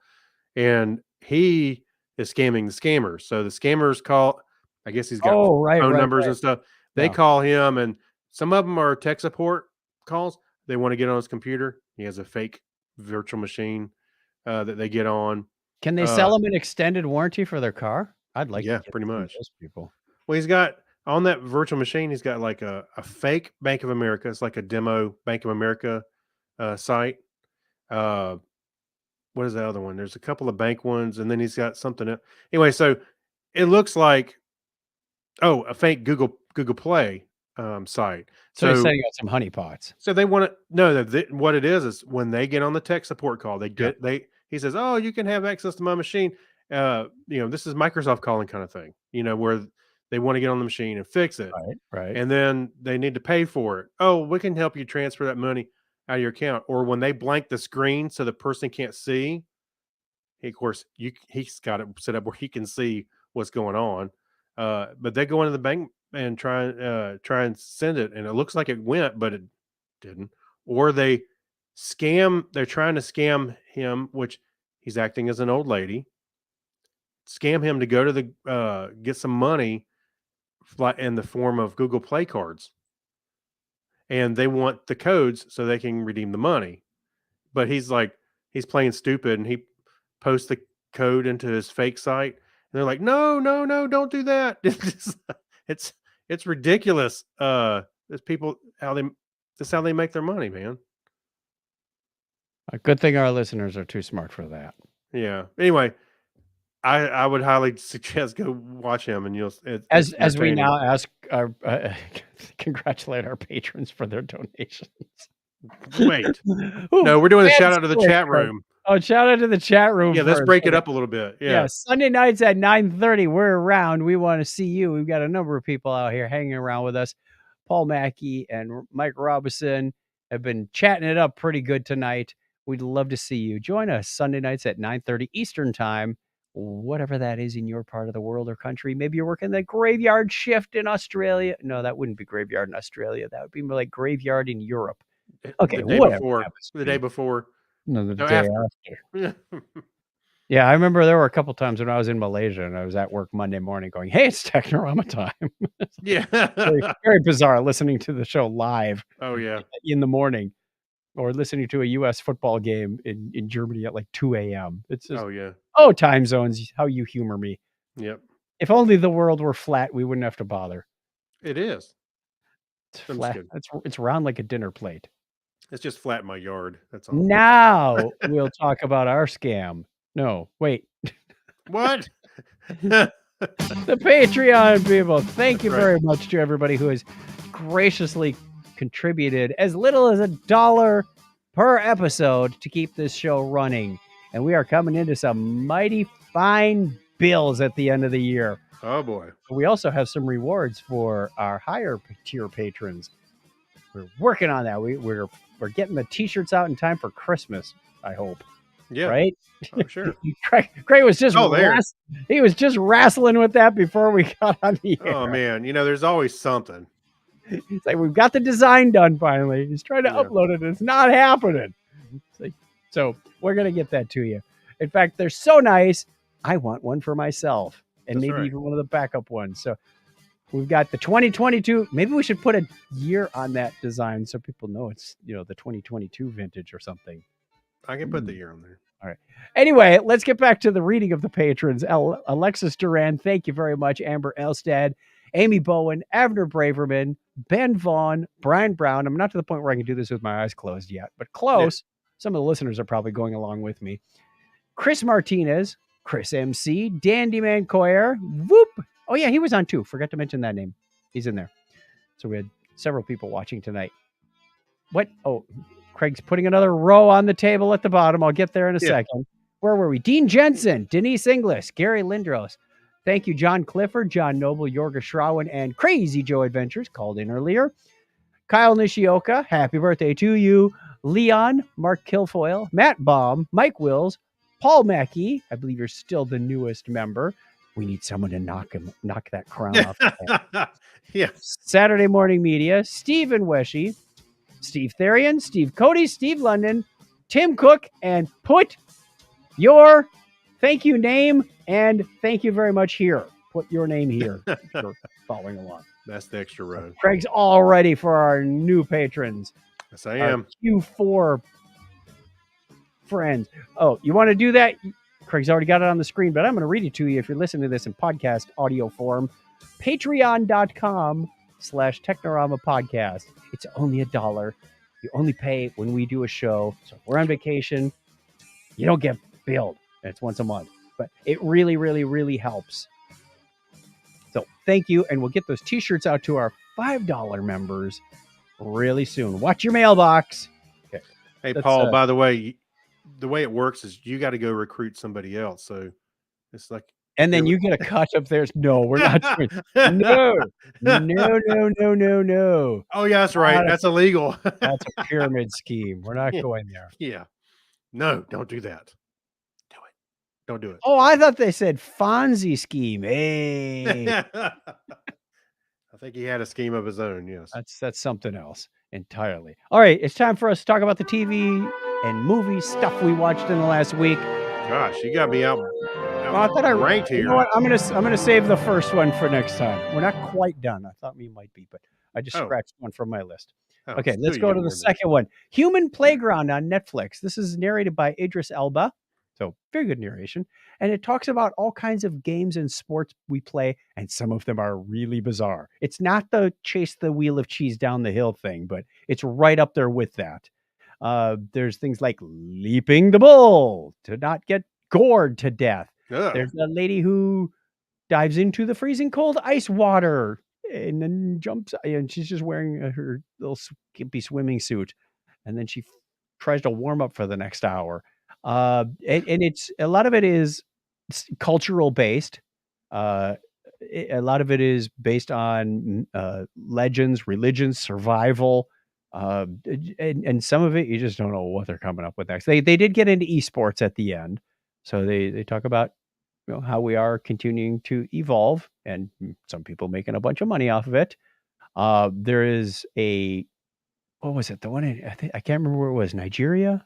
and he is scamming the scammers. So the scammers call. I guess he's got Oh, right, phone right, numbers right. and stuff. They Yeah. call him, and some of them are tech support calls. They want to get on his computer. He has a fake virtual machine that they get on. Can they sell them an extended warranty for their car? I'd like to Yeah, get pretty some of much. those people. Well, he's got on that virtual machine, he's got like a fake Bank of America. It's like a demo Bank of America site. Uh, what is the other one? There's a couple of bank ones, and then he's got something else. Anyway, so it looks like a fake Google Play site. So he's So setting out some honeypots. so they want to know that what it is when they get on the tech support call, Yeah. he says, "Oh, you can have access to my machine." This is Microsoft calling kind of thing. Where they want to get on the machine and fix it. Right, right. And then they need to pay for it. Oh, we can help you transfer that money out of your account. Or when they blank the screen so the person can't see, of course, he's got it set up where he can see what's going on. But they go into the bank and try and send it, and it looks like it went, but it didn't. Or they're trying to scam him, which he's acting as an old lady, scam him to go to the get some money in the form of Google Play cards. And they want the codes so they can redeem the money. But he's playing stupid, and he posts the code into his fake site, and they're like, "No, no, no, don't do that." It's ridiculous. It's people that's how they make their money, man. A good thing our listeners are too smart for that. Yeah. Anyway, I would highly suggest go watch him, and it's As we entertaining. now ask our congratulate our patrons for their donations. Wait. Ooh, No, we're doing a man, shout out to the sorry, chat sorry. room. Oh, shout out to the chat room. Yeah, let's first. break it Okay. up a little bit. Yeah, Yeah. Sunday nights at 9:30. We're around. We want to see you. We've got a number of people out here hanging around with us. Paul Mackey and Mike Robinson have been chatting it up pretty good tonight. We'd love to see you. Join us Sunday nights at 9:30 Eastern time, whatever that is in your part of the world or country. Maybe you're working the graveyard shift in Australia. No, that wouldn't be graveyard in Australia. That would be more like graveyard in Europe. Okay, The day whatever. before. happens to The be. day before. No, the No, day after. after. Yeah, I remember there were a couple times when I was in Malaysia and I was at work Monday morning going, "Hey, it's Technorama time." Yeah. Very, very bizarre listening to the show live Oh yeah. in the morning or listening to a US football game in Germany at like 2 a.m. It's just, Oh yeah. oh, time zones, how you humor me. Yep. If only the world were flat, we wouldn't have to bother. It is. It's I'm just flat. kidding. It's round like a dinner plate. It's just flat in my yard. That's all. Now we'll talk about our scam. No, wait. What? The Patreon people. Thank you That's right. very much to everybody who has graciously contributed as little as $1 per episode to keep this show running. And we are coming into some mighty fine bills at the end of the year. Oh boy. We also have some rewards for our higher tier patrons. We're working on that. We're getting the t-shirts out in time for Christmas, I hope. Yeah. Right? Oh, sure. Craig was just there. he was just wrestling with that before we got on the air. Oh man. There's always something. It's like we've got the design done finally. He's trying to Yeah. upload it. It's not happening. It's like, so we're gonna get that to you. In fact, they're so nice. I want one for myself, and That's maybe right. even one of the backup ones. So we've got the 2022. Maybe we should put a year on that design so people know it's the 2022 vintage or something. I can put the year on there. All right. Anyway, let's get back to the reading of the patrons. Alexis Duran, thank you very much. Amber Elstad, Amy Bowen, Avner Braverman, Ben Vaughn, Brian Brown. I'm not to the point where I can do this with my eyes closed yet, but close. Some of the listeners are probably going along with me. Chris Martinez, Chris MC, Dandy Man Coyer, Whoop. Oh, yeah, he was on too. Forgot to mention that name. He's in there. So we had several people watching tonight. What? Oh, Craig's putting another row on the table at the bottom. I'll get there in a second. Where were we? Dean Jensen, Denise Inglis, Gary Lindros. Thank you, John Clifford, John Noble, Yorga Shrawen, and Crazy Joe Adventures called in earlier. Kyle Nishioka, happy birthday to you. Leon, Mark Kilfoyle, Matt Baum, Mike Wills, Paul Mackey. I believe you're still the newest member. We need someone to knock that crown off. Yeah. Saturday Morning Media, Stephen Weshy, Steve Therian, Steve Cody, Steve London, Tim Cook, and put your thank you name and thank you very much here. Put your name here if you're following along. That's the extra row. Craig's all ready for our new patrons. Yes, I am. Q4 friends. Oh, you want to do that? Craig's already got it on the screen, but I'm going to read it to you if you're listening to this in podcast audio form. Patreon.com/Technorama podcast. It's only $1. You only pay when we do a show. So if we're on vacation, you don't get billed. It's once a month. But it really, really, really helps. So thank you. And we'll get those t-shirts out to our $5 members really soon. Watch your mailbox. Okay. Hey, Paul, by the way it works is you got to go recruit somebody else. So it's like, and then you get a cut of theirs. No, we're not doing No. Oh, yeah, that's right. That's illegal. That's a pyramid scheme. We're not going there. Yeah. No, don't do that. Do it. Don't do it. Oh, I thought they said Fonzie scheme. Hey. I think he had a scheme of his own. Yes. That's something else entirely. All right. It's time for us to talk about the TV and movie stuff we watched in the last week. Gosh, you got me out. Well, I thought I ranked here. You know what? I'm gonna save the first one for next time. We're not quite done. I thought we might be, but I just scratched one from my list. Okay, let's go to the second one. Human Playground on Netflix. This is narrated by Idris Elba. So very good narration. And it talks about all kinds of games and sports we play, and some of them are really bizarre. It's not the chase the wheel of cheese down the hill thing, but it's right up there with that. There's things like leaping the bull to not get gored to death. There's a lady who dives into the freezing cold ice water and then jumps, and she's just wearing her little skimpy swimming suit, and then she tries to warm up for the next hour. And it's a lot of it is cultural based. A lot of it is based on legends, religions, survival. And some of it you just don't know what they're coming up with next. They did get into esports at the end, so they talk about how we are continuing to evolve, and some people making a bunch of money off of it. There is what was it? The one I can't remember where it was. Nigeria,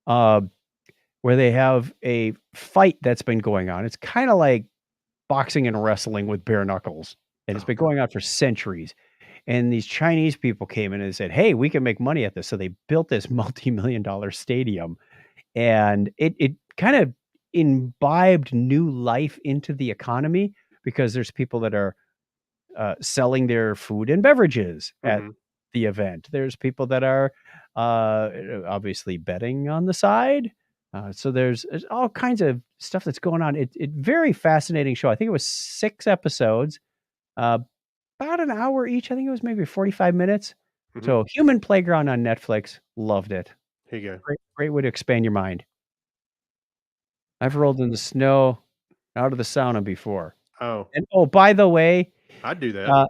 where they have a fight that's been going on. It's kind of like boxing and wrestling with bare knuckles, and it's been going on for centuries. And these Chinese people came in and said, "Hey, we can make money at this." So they built this multi-million-dollar stadium, and it kind of imbibed new life into the economy, because there's people that are selling their food and beverages at the event. There's people that are obviously betting on the side. So there's all kinds of stuff that's going on. It very fascinating show. I think it was 6 episodes, about an hour each. I think it was maybe 45 minutes. So Human Playground on Netflix. Loved it. Here you go. Great way to expand your mind. I've rolled in the snow out of the sauna before. Oh. And by the way, I'd do that.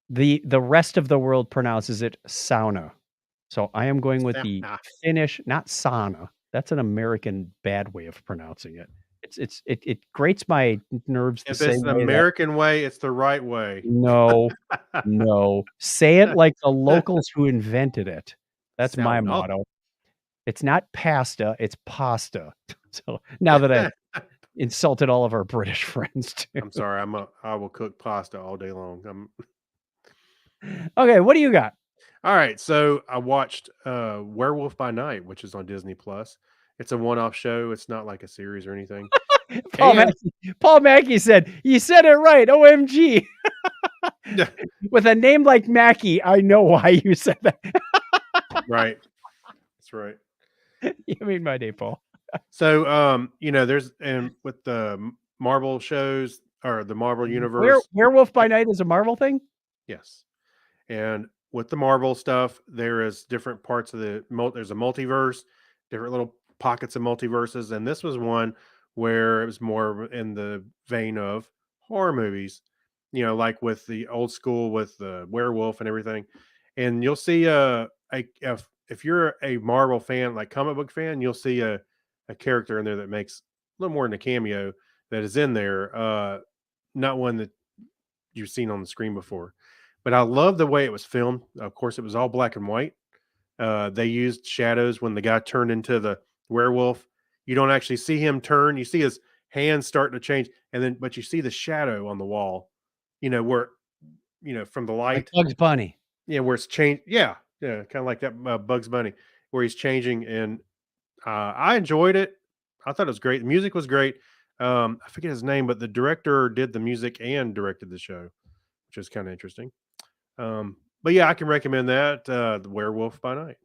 The rest of the world pronounces it sauna. So I am going with the Finnish, not sauna. That's an American bad way of pronouncing it. It grates my nerves. If it's the American way, it's the right way. No. Say it like the locals who invented it. That's my motto. It's not pasta, it's pasta. So now that I've insulted all of our British friends too. I'm sorry. I will cook pasta all day long. Okay, what do you got? All right. So I watched Werewolf by Night, which is on Disney Plus. It's a one-off show. It's not like a series or anything. Paul And Mackey said, "You said it right. OMG." yeah, With a name like Mackey, I know why you said that. right. That's right. You made my day, Paul. So, there's and with the Marvel shows or the Marvel universe, Werewolf by Night is a Marvel thing? yes. And with the Marvel stuff, there is different parts of there's a multiverse, different little pockets of multiverses, and this was one where it was more in the vein of horror movies, like with the old school with the werewolf and everything. And you'll see if you're a Marvel fan, like comic book fan, you'll see a character in there that makes a little more than a cameo that is in there. Not one that you've seen on the screen before. But I love the way it was filmed. Of course, it was all black and white. They used shadows when the guy turned into the werewolf. You don't actually see him turn. You see his hands starting to change, but you see the shadow on the wall. Where from the Like light. Bugs Bunny. Yeah, where it's changed. Yeah, yeah, kind of like that Bugs Bunny, where he's changing. And I enjoyed it. I thought it was great. The music was great. I forget his name, but the director did the music and directed the show, which is kind of interesting. But yeah, I can recommend that, The Werewolf by Night.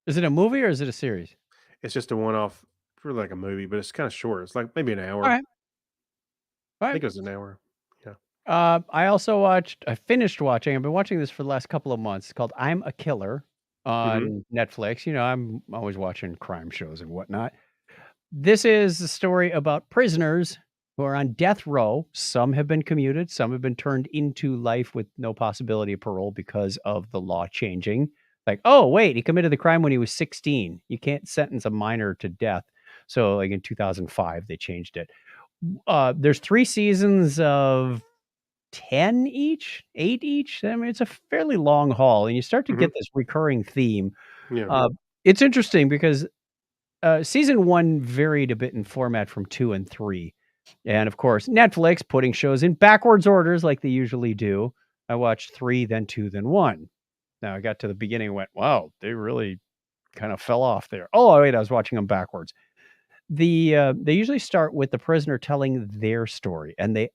Is it a movie or is it a series? It's just a one-off for like a movie, but it's kind of short. It's like maybe an hour. All right. All I right. think it was an hour. Yeah. I finished watching, I've been watching this for the last couple of months. It's called I'm a Killer on Netflix. I'm always watching crime shows and whatnot. This is a story about prisoners who are on death row. Some have been commuted, some have been turned into life with no possibility of parole because of the law changing. Like, oh, wait, he committed the crime when he was 16. You can't sentence a minor to death. So, like in 2005, they changed it. There's 3 seasons of 10 each, 8 each. I mean, it's a fairly long haul, and you start to get this recurring theme. Yeah. It's interesting because season 1 varied a bit in format from 2 and 3. And of course, Netflix putting shows in backwards orders like they usually do. I watched 3, then 2, then 1. Now I got to the beginning and went, wow, they really kind of fell off there. Oh, wait, I was watching them backwards. They usually start with the prisoner telling their story, and they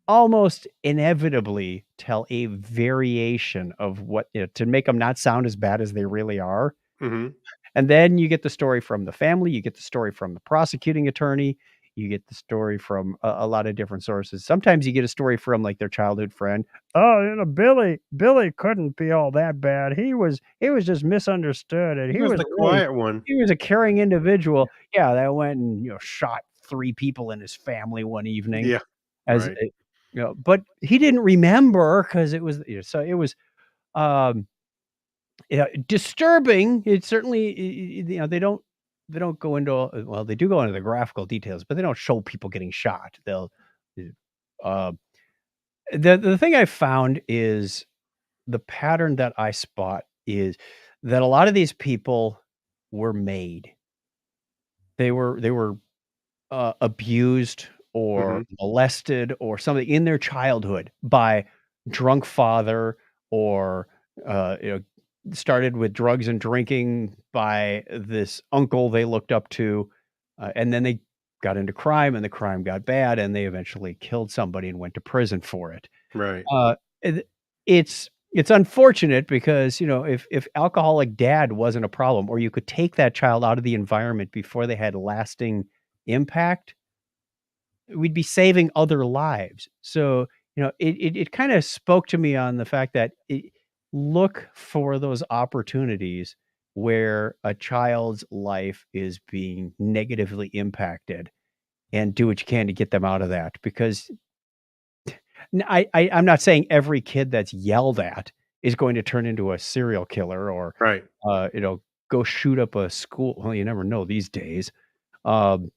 almost inevitably tell a variation of what, to make them not sound as bad as they really are. hmm And then you get the story from the family, you get the story from the prosecuting attorney, you get the story from a lot of different sources. Sometimes you get a story from like their childhood friend. Oh, Billy couldn't be all that bad. He was just misunderstood, and He was the quiet one. he was a caring individual. Yeah, that went and shot 3 people in his family one evening. Yeah. As Right. but he didn't remember because it was so it was um yeah, disturbing. It's certainly they don't go into well, they do go into the graphical details, but they don't show people getting shot. They'll uh the thing I found is the pattern that I spot is that a lot of these people were made. They were abused or hmm molested or something in their childhood by drunk father or uh, you know started with drugs and drinking by this uncle they looked up to, and then they got into crime and the crime got bad and they eventually killed somebody and went to prison for it. Right. It, it's unfortunate because if alcoholic dad wasn't a problem or you could take that child out of the environment before they had lasting impact, we'd be saving other lives. So, it kind of spoke to me on the fact that look for those opportunities where a child's life is being negatively impacted and do what you can to get them out of that. Because I'm not saying every kid that's yelled at is going to turn into a serial killer or, Right. go shoot up a school. Well, you never know these days. Um,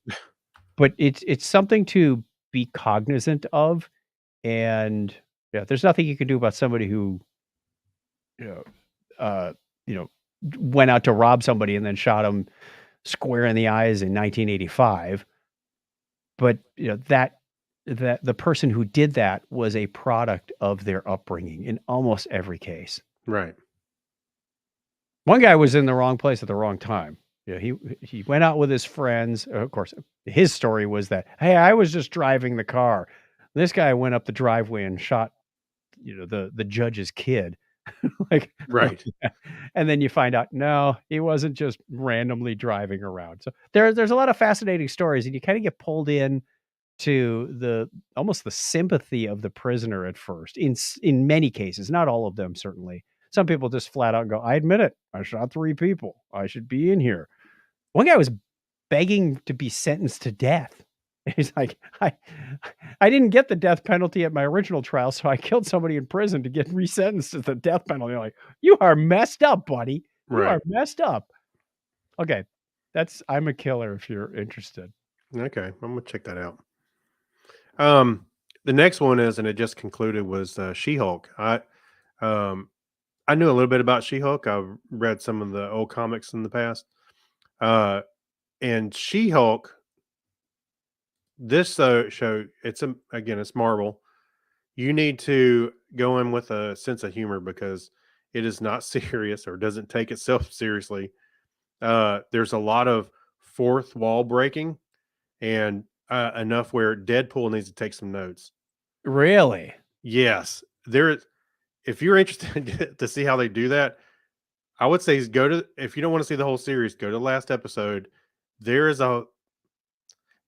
but it's something to be cognizant of, and, yeah, there's nothing you can do about somebody who, you know, uh, you know, went out to rob somebody and then shot him square in the eyes in 1985. But, that the person who did that was a product of their upbringing in almost every case. Right. One guy was in the wrong place at the wrong time. Yeah, he went out with his friends. Of course, his story was that, hey, I was just driving the car. This guy went up the driveway and shot, the judge's kid. like, Right. and then you find out, no, he wasn't just randomly driving around. So there's a lot of fascinating stories, and you kind of get pulled in to almost the sympathy of the prisoner at first. In many cases, not all of them, certainly. Some people just flat out go, I admit it, I shot 3 people. I should be in here. One guy was begging to be sentenced to death. He's like, I didn't get the death penalty at my original trial, so I killed somebody in prison to get resentenced to the death penalty. I'm like, you are messed up, buddy. You are Right. messed up. Okay. I'm a killer if you're interested. Okay. I'm gonna check that out. The next one is, and it just concluded, was She-Hulk. Um I knew a little bit about She-Hulk. I've read some of the old comics in the past. And She-Hulk, this show, it's Marvel. You need to go in with a sense of humor because it is not serious or doesn't take itself seriously. There's a lot of fourth wall breaking and enough where Deadpool needs to take some notes. Really? Yes, there is. If you're interested to see how they do that, I would say if you don't want to see the whole series, go to the last episode. There is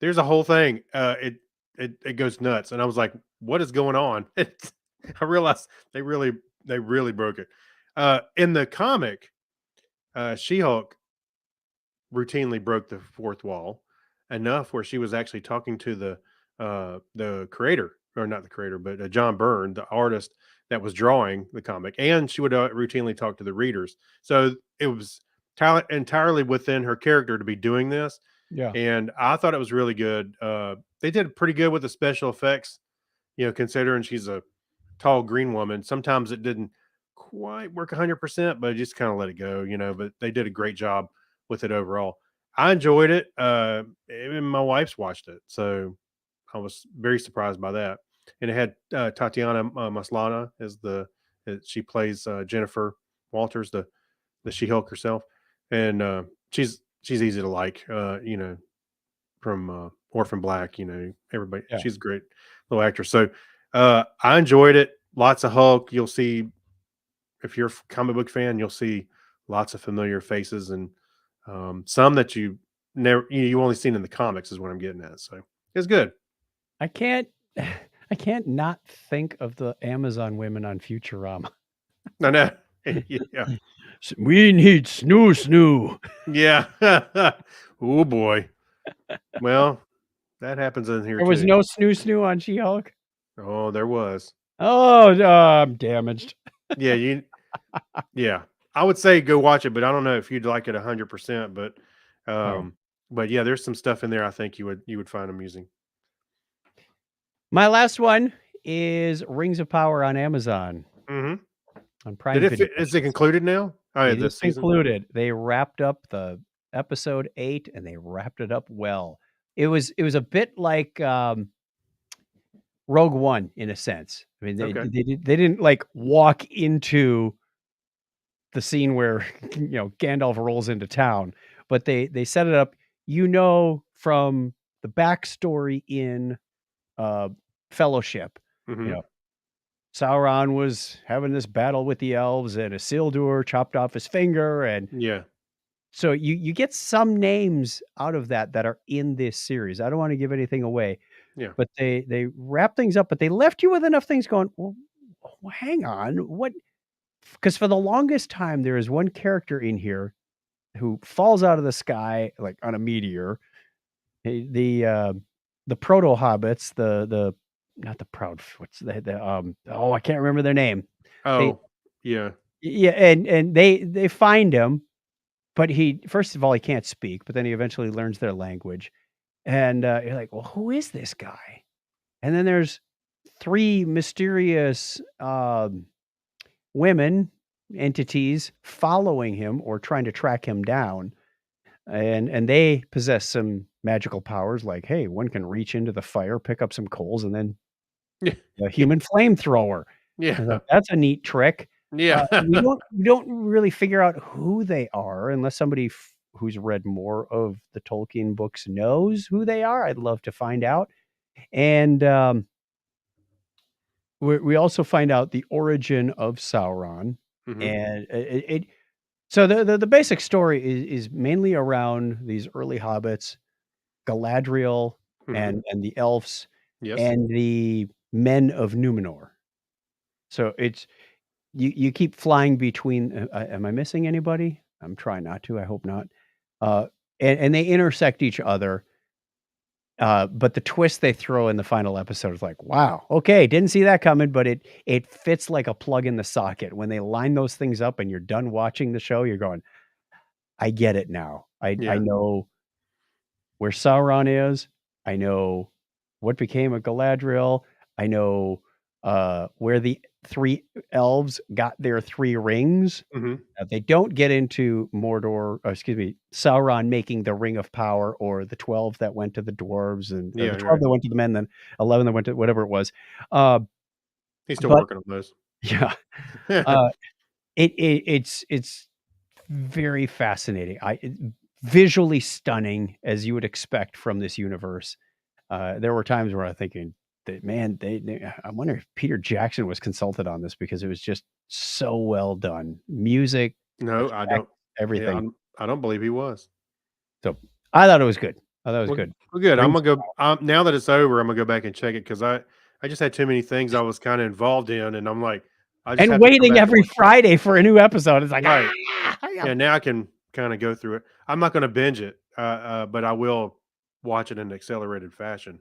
there's a whole thing. It goes nuts, and I was like, "What is going on?" I realized they really broke it. In the comic, She-Hulk routinely broke the fourth wall enough where she was actually talking to the creator, or not the creator, but John Byrne, the artist that was drawing the comic, and she would routinely talk to the readers. So it was entirely within her character to be doing this, Yeah. and I thought it was really good. They did pretty good with the special effects, considering she's a tall green woman. Sometimes it didn't quite work 100%, but I just kind of let it go, but they did a great job with it overall. I enjoyed it. Even my wife's watched it, so I was very surprised by that. And it had Tatiana Maslany as she plays Jennifer Walters, the She-Hulk herself, and she's easy to like. From Orphan Black, everybody. Yeah. She's a great little actress. So I enjoyed it. Lots of Hulk. You'll see, if you're a comic book fan, you'll see lots of familiar faces and some that you never you only seen in the comics is what I'm getting at. So it's good. I can't I can't not think of the Amazon women on Futurama. I know. Yeah. We need snoo. Yeah. Oh boy. Well, that happens in here There was too. no snoo on She-Hulk. Oh, there was. Oh, I'm damaged. Yeah, yeah. I would say go watch it, but I don't know if you'd like it 100%. But yeah, there's some stuff in there I think you would find amusing. My last one is Rings of Power on Amazon. Mm-hmm. On Prime Video. Is it concluded now? Oh, yeah, It is this season? concluded. They wrapped up the episode 8, and they wrapped it up well. It was a bit like Rogue One in a sense. I mean, Okay. they didn't like walk into the scene where Gandalf rolls into town, but they set it up. From the backstory in Fellowship, Mm-hmm. Sauron was having this battle with the elves, and Isildur chopped off his finger, and Yeah. so you get some names out of that are in this series. I don't want to give anything away. Yeah. But they wrap things up, but they left you with enough things going, well, hang on, what? Because for the longest time, there is one character in here who falls out of the sky like on a meteor. The proto hobbits, the not the proud, what's I can't remember their name. Oh, yeah. Yeah, and they find him, but first of all, he can't speak, but then he eventually learns their language. And you're like, well, who is this guy? And then there's 3 mysterious women, entities following him or trying to track him down. And they possess some magical powers like, hey, one can reach into the fire, pick up some coals, and then Yeah. a human flamethrower. Yeah. That's a neat trick. Yeah. We don't really figure out who they are unless somebody who who's read more of the Tolkien books knows who they are. I'd love to find out. And we also find out the origin of Sauron. Mhm. And so the basic story is mainly around these early hobbits, Galadriel, Mhm. and the elves, Yes. and the men of Numenor. So it's you keep flying between. Am I missing anybody? I'm trying not to. I hope not. Uh, and they intersect each other. But the twist they throw in the final episode is like, wow, okay, didn't see that coming, but it fits like a plug in the socket. When they line those things up and you're done watching the show, you're going, I get it now. I Yeah. know where Sauron is. I know what became of Galadriel. I know where the 3 elves got their 3 rings. Mhm. They don't get into Mordor, excuse me, Sauron making the Ring of Power, or the 12 that went to the dwarves, and or Yeah, the 12 right. that went to the men, then 11 that went to whatever it was. Uh, He's still but working on those. yeah, uh, it's very fascinating. Visually stunning, as you would expect from this universe. There were times where I'm thinking that, man, I wonder if Peter Jackson was consulted on this, because it was just so well done. Music, No, I effects, don't. Yeah, everything. I don't believe he was. So I thought it was good. I thought it was Well, good. well, good. I'm Rings gonna go now that it's over. I'm gonna go back and check it because I just had too many things I was kind of involved in, and I'm like, I just and have to come waiting back and every watch. Friday for a new episode. It's like, Right. yeah. Yeah, now I can kind of go through it. I'm not going to binge it, but I will watch it in accelerated fashion.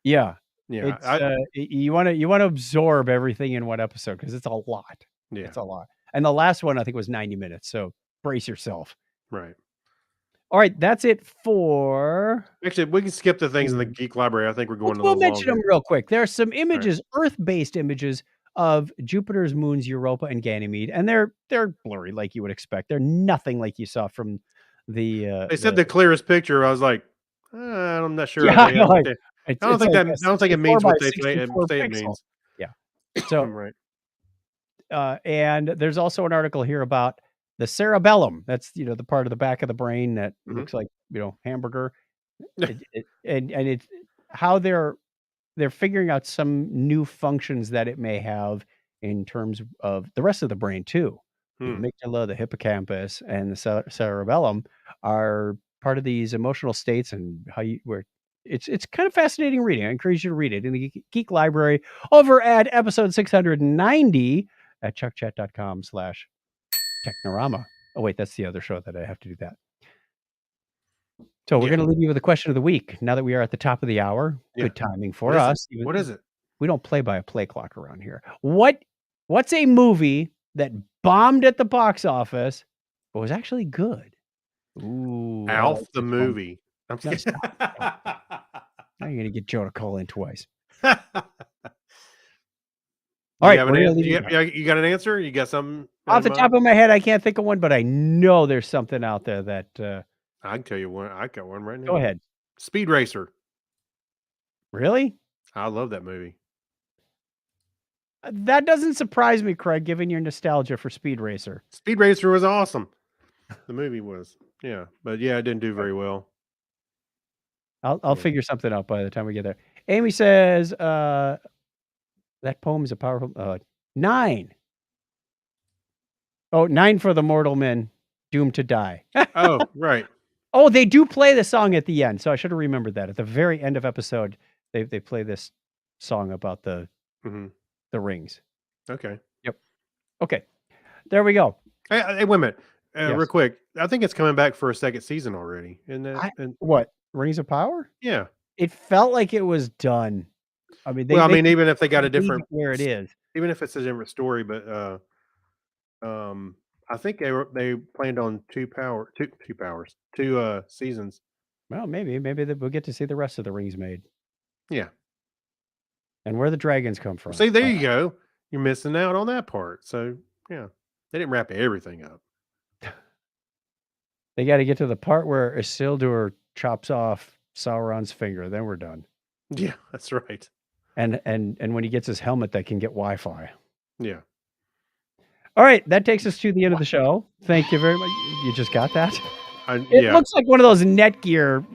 Yeah. Yeah, It's you want to absorb everything in one episode, because it's a lot. yeah, It's a lot. And the last one I think was 90 minutes. So brace yourself. right. All right, that's it for. Actually, we can skip the things in the Geek Library. I think we're going a We'll little long mention them here. real quick. There are some images, Earth-based images of Jupiter's moons Europa and Ganymede, and they're blurry like you would expect. They're nothing like you saw from the. They said the clearest picture. I was like, I'm not sure. Yeah, They like, understand. it's I don't think like that. a I don't think it 64 means by what they 64 say it pixel. means. Yeah. So Right. and there's also an article here about the cerebellum. That's the part of the back of the brain that Mhm. looks like hamburger. And it's how they're figuring out some new functions that it may have in terms of the rest of the brain too. The Hmm. amygdala, the hippocampus, and the cerebellum are part of these emotional states, and where it's kind of fascinating reading. I encourage you to read it in the Geek Library over at episode 690 at chuckchat.com/Technorama. Oh wait, that's the other show that I have to do that. So we're Yeah. going to leave you with a question of the week. Now that we are at the top of the hour, Yeah. good timing for What is it? us. What is it? We don't play by a play clock around here. What's a movie that bombed at the box office but was actually good? Ooh, I Alf like the this one. movie. I'm No, just stop. Now you're going to get Joe to call in twice. All All right, have we're an going to answer? leave it You got an answer? You got something off in the mind? top of my head. I can't think of one, but I know there's something out there that. I can tell you one. I got one right now. Go ahead. Speed Racer. Really? I love that movie. That doesn't surprise me, Craig, given your nostalgia for Speed Racer. Speed Racer was awesome. The movie was. Yeah. But yeah, it didn't do very well. I'll Yeah. figure something out by the time we get there. Amy says that poem is a powerful 9. Oh, 9 for the mortal men doomed to die. Oh, right. Oh, they do play the song at the end, so I should have remembered that. At the very end of episode, they play this song about the rings. Okay. Yep. Okay. There we go. Hey, wait a minute. Yes. Real quick. I think it's coming back for a second season already. Isn't that? What? Rings of Power? Yeah. It felt like it was done. I mean, even if they got a different where it is, even if it's a different story, but I think they planned on two seasons. Well, maybe we'll get to see the rest of the rings made. Yeah. And where the dragons come from. See, there you go. You're missing out on that part. So yeah, they didn't wrap everything up. They got to get to the part where Isildur chops off Sauron's finger. Then we're done. Yeah, that's right. And when he gets his helmet that can get Wi-Fi. Yeah. All right, that takes us to the end of the show. Thank you very much. You just got that? It Yeah. looks like one of those Netgear,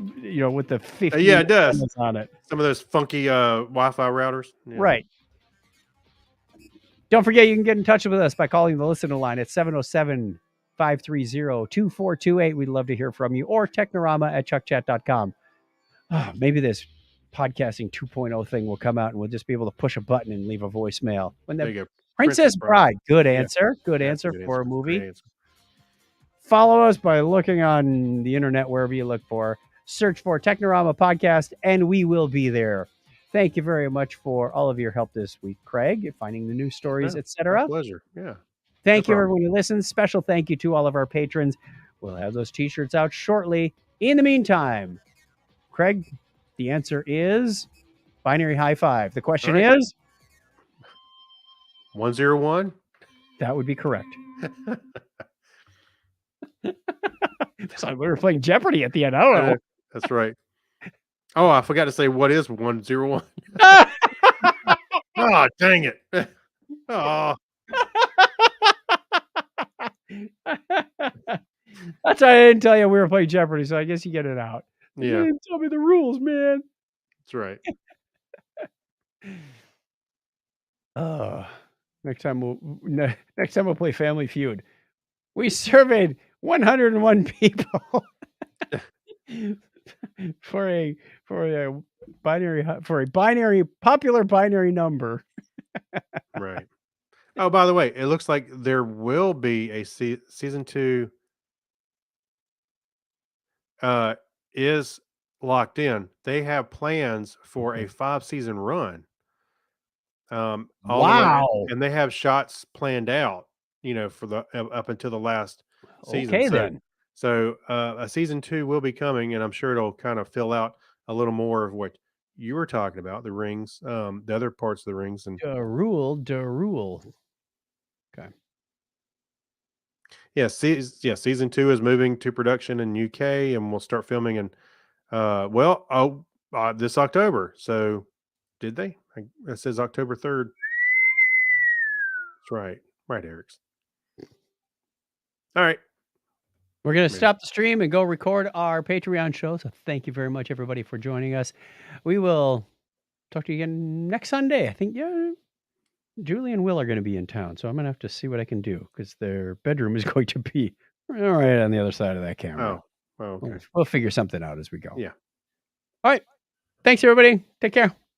with the 50 Yeah, it does. antennas on it. Some of those funky Wi-Fi routers. Yeah. Right. Don't forget, you can get in touch with us by calling the listener line at 707-530-2428. We'd love to hear from you. Or Technorama at chuckchat.com. Maybe this podcasting 2.0 thing will come out and we'll just be able to push a button and leave a voicemail. When There you the go. Princess Bride. Good Yeah. answer. Good That's answer good for a answer. movie. Great answer. Follow us by looking on the internet, wherever you look for. Search for Technorama Podcast, and we will be there. Thank you very much for all of your help this week, Craig, finding the news stories, My etc. pleasure. Yeah. Thank you, problem. everyone who listens. Special thank you to all of our patrons. We'll have those T-shirts out shortly. In the meantime, Craig, the answer is binary high five. The question is 101. that would be correct. It's like we were playing Jeopardy at the end. I don't know. That's right. Oh, I forgot to say what is 101. Oh, dang it. Oh, That's why I didn't tell you we were playing Jeopardy, so I guess you get it out. You yeah, didn't tell me the rules, man. that's right. Next time we'll play Family Feud. We surveyed 101 people for a popular binary number. Right. Oh, by the way, it looks like there will be a season 2 is locked in. They have plans for a 5-season run. All the way, Wow. and they have shots planned out, for the up until the last season. Okay, then. So a season 2 will be coming, and I'm sure it'll kind of fill out a little more of what you were talking about, the rings, the other parts of the rings, and The rule. Okay. yeah, season 2 is moving to production in UK, and we'll start filming in this October. So did they? It says October 3rd. That's right, Eric's. All right. We're going to stop the stream and go record our Patreon show. So thank you very much, everybody, for joining us. We will talk to you again next Sunday. I think, Julie and Will are going to be in town. So I'm going to have to see what I can do because their bedroom is going to be right on the other side of that camera. Oh, okay. We'll figure something out as we go. Yeah. All right. Thanks, everybody. Take care.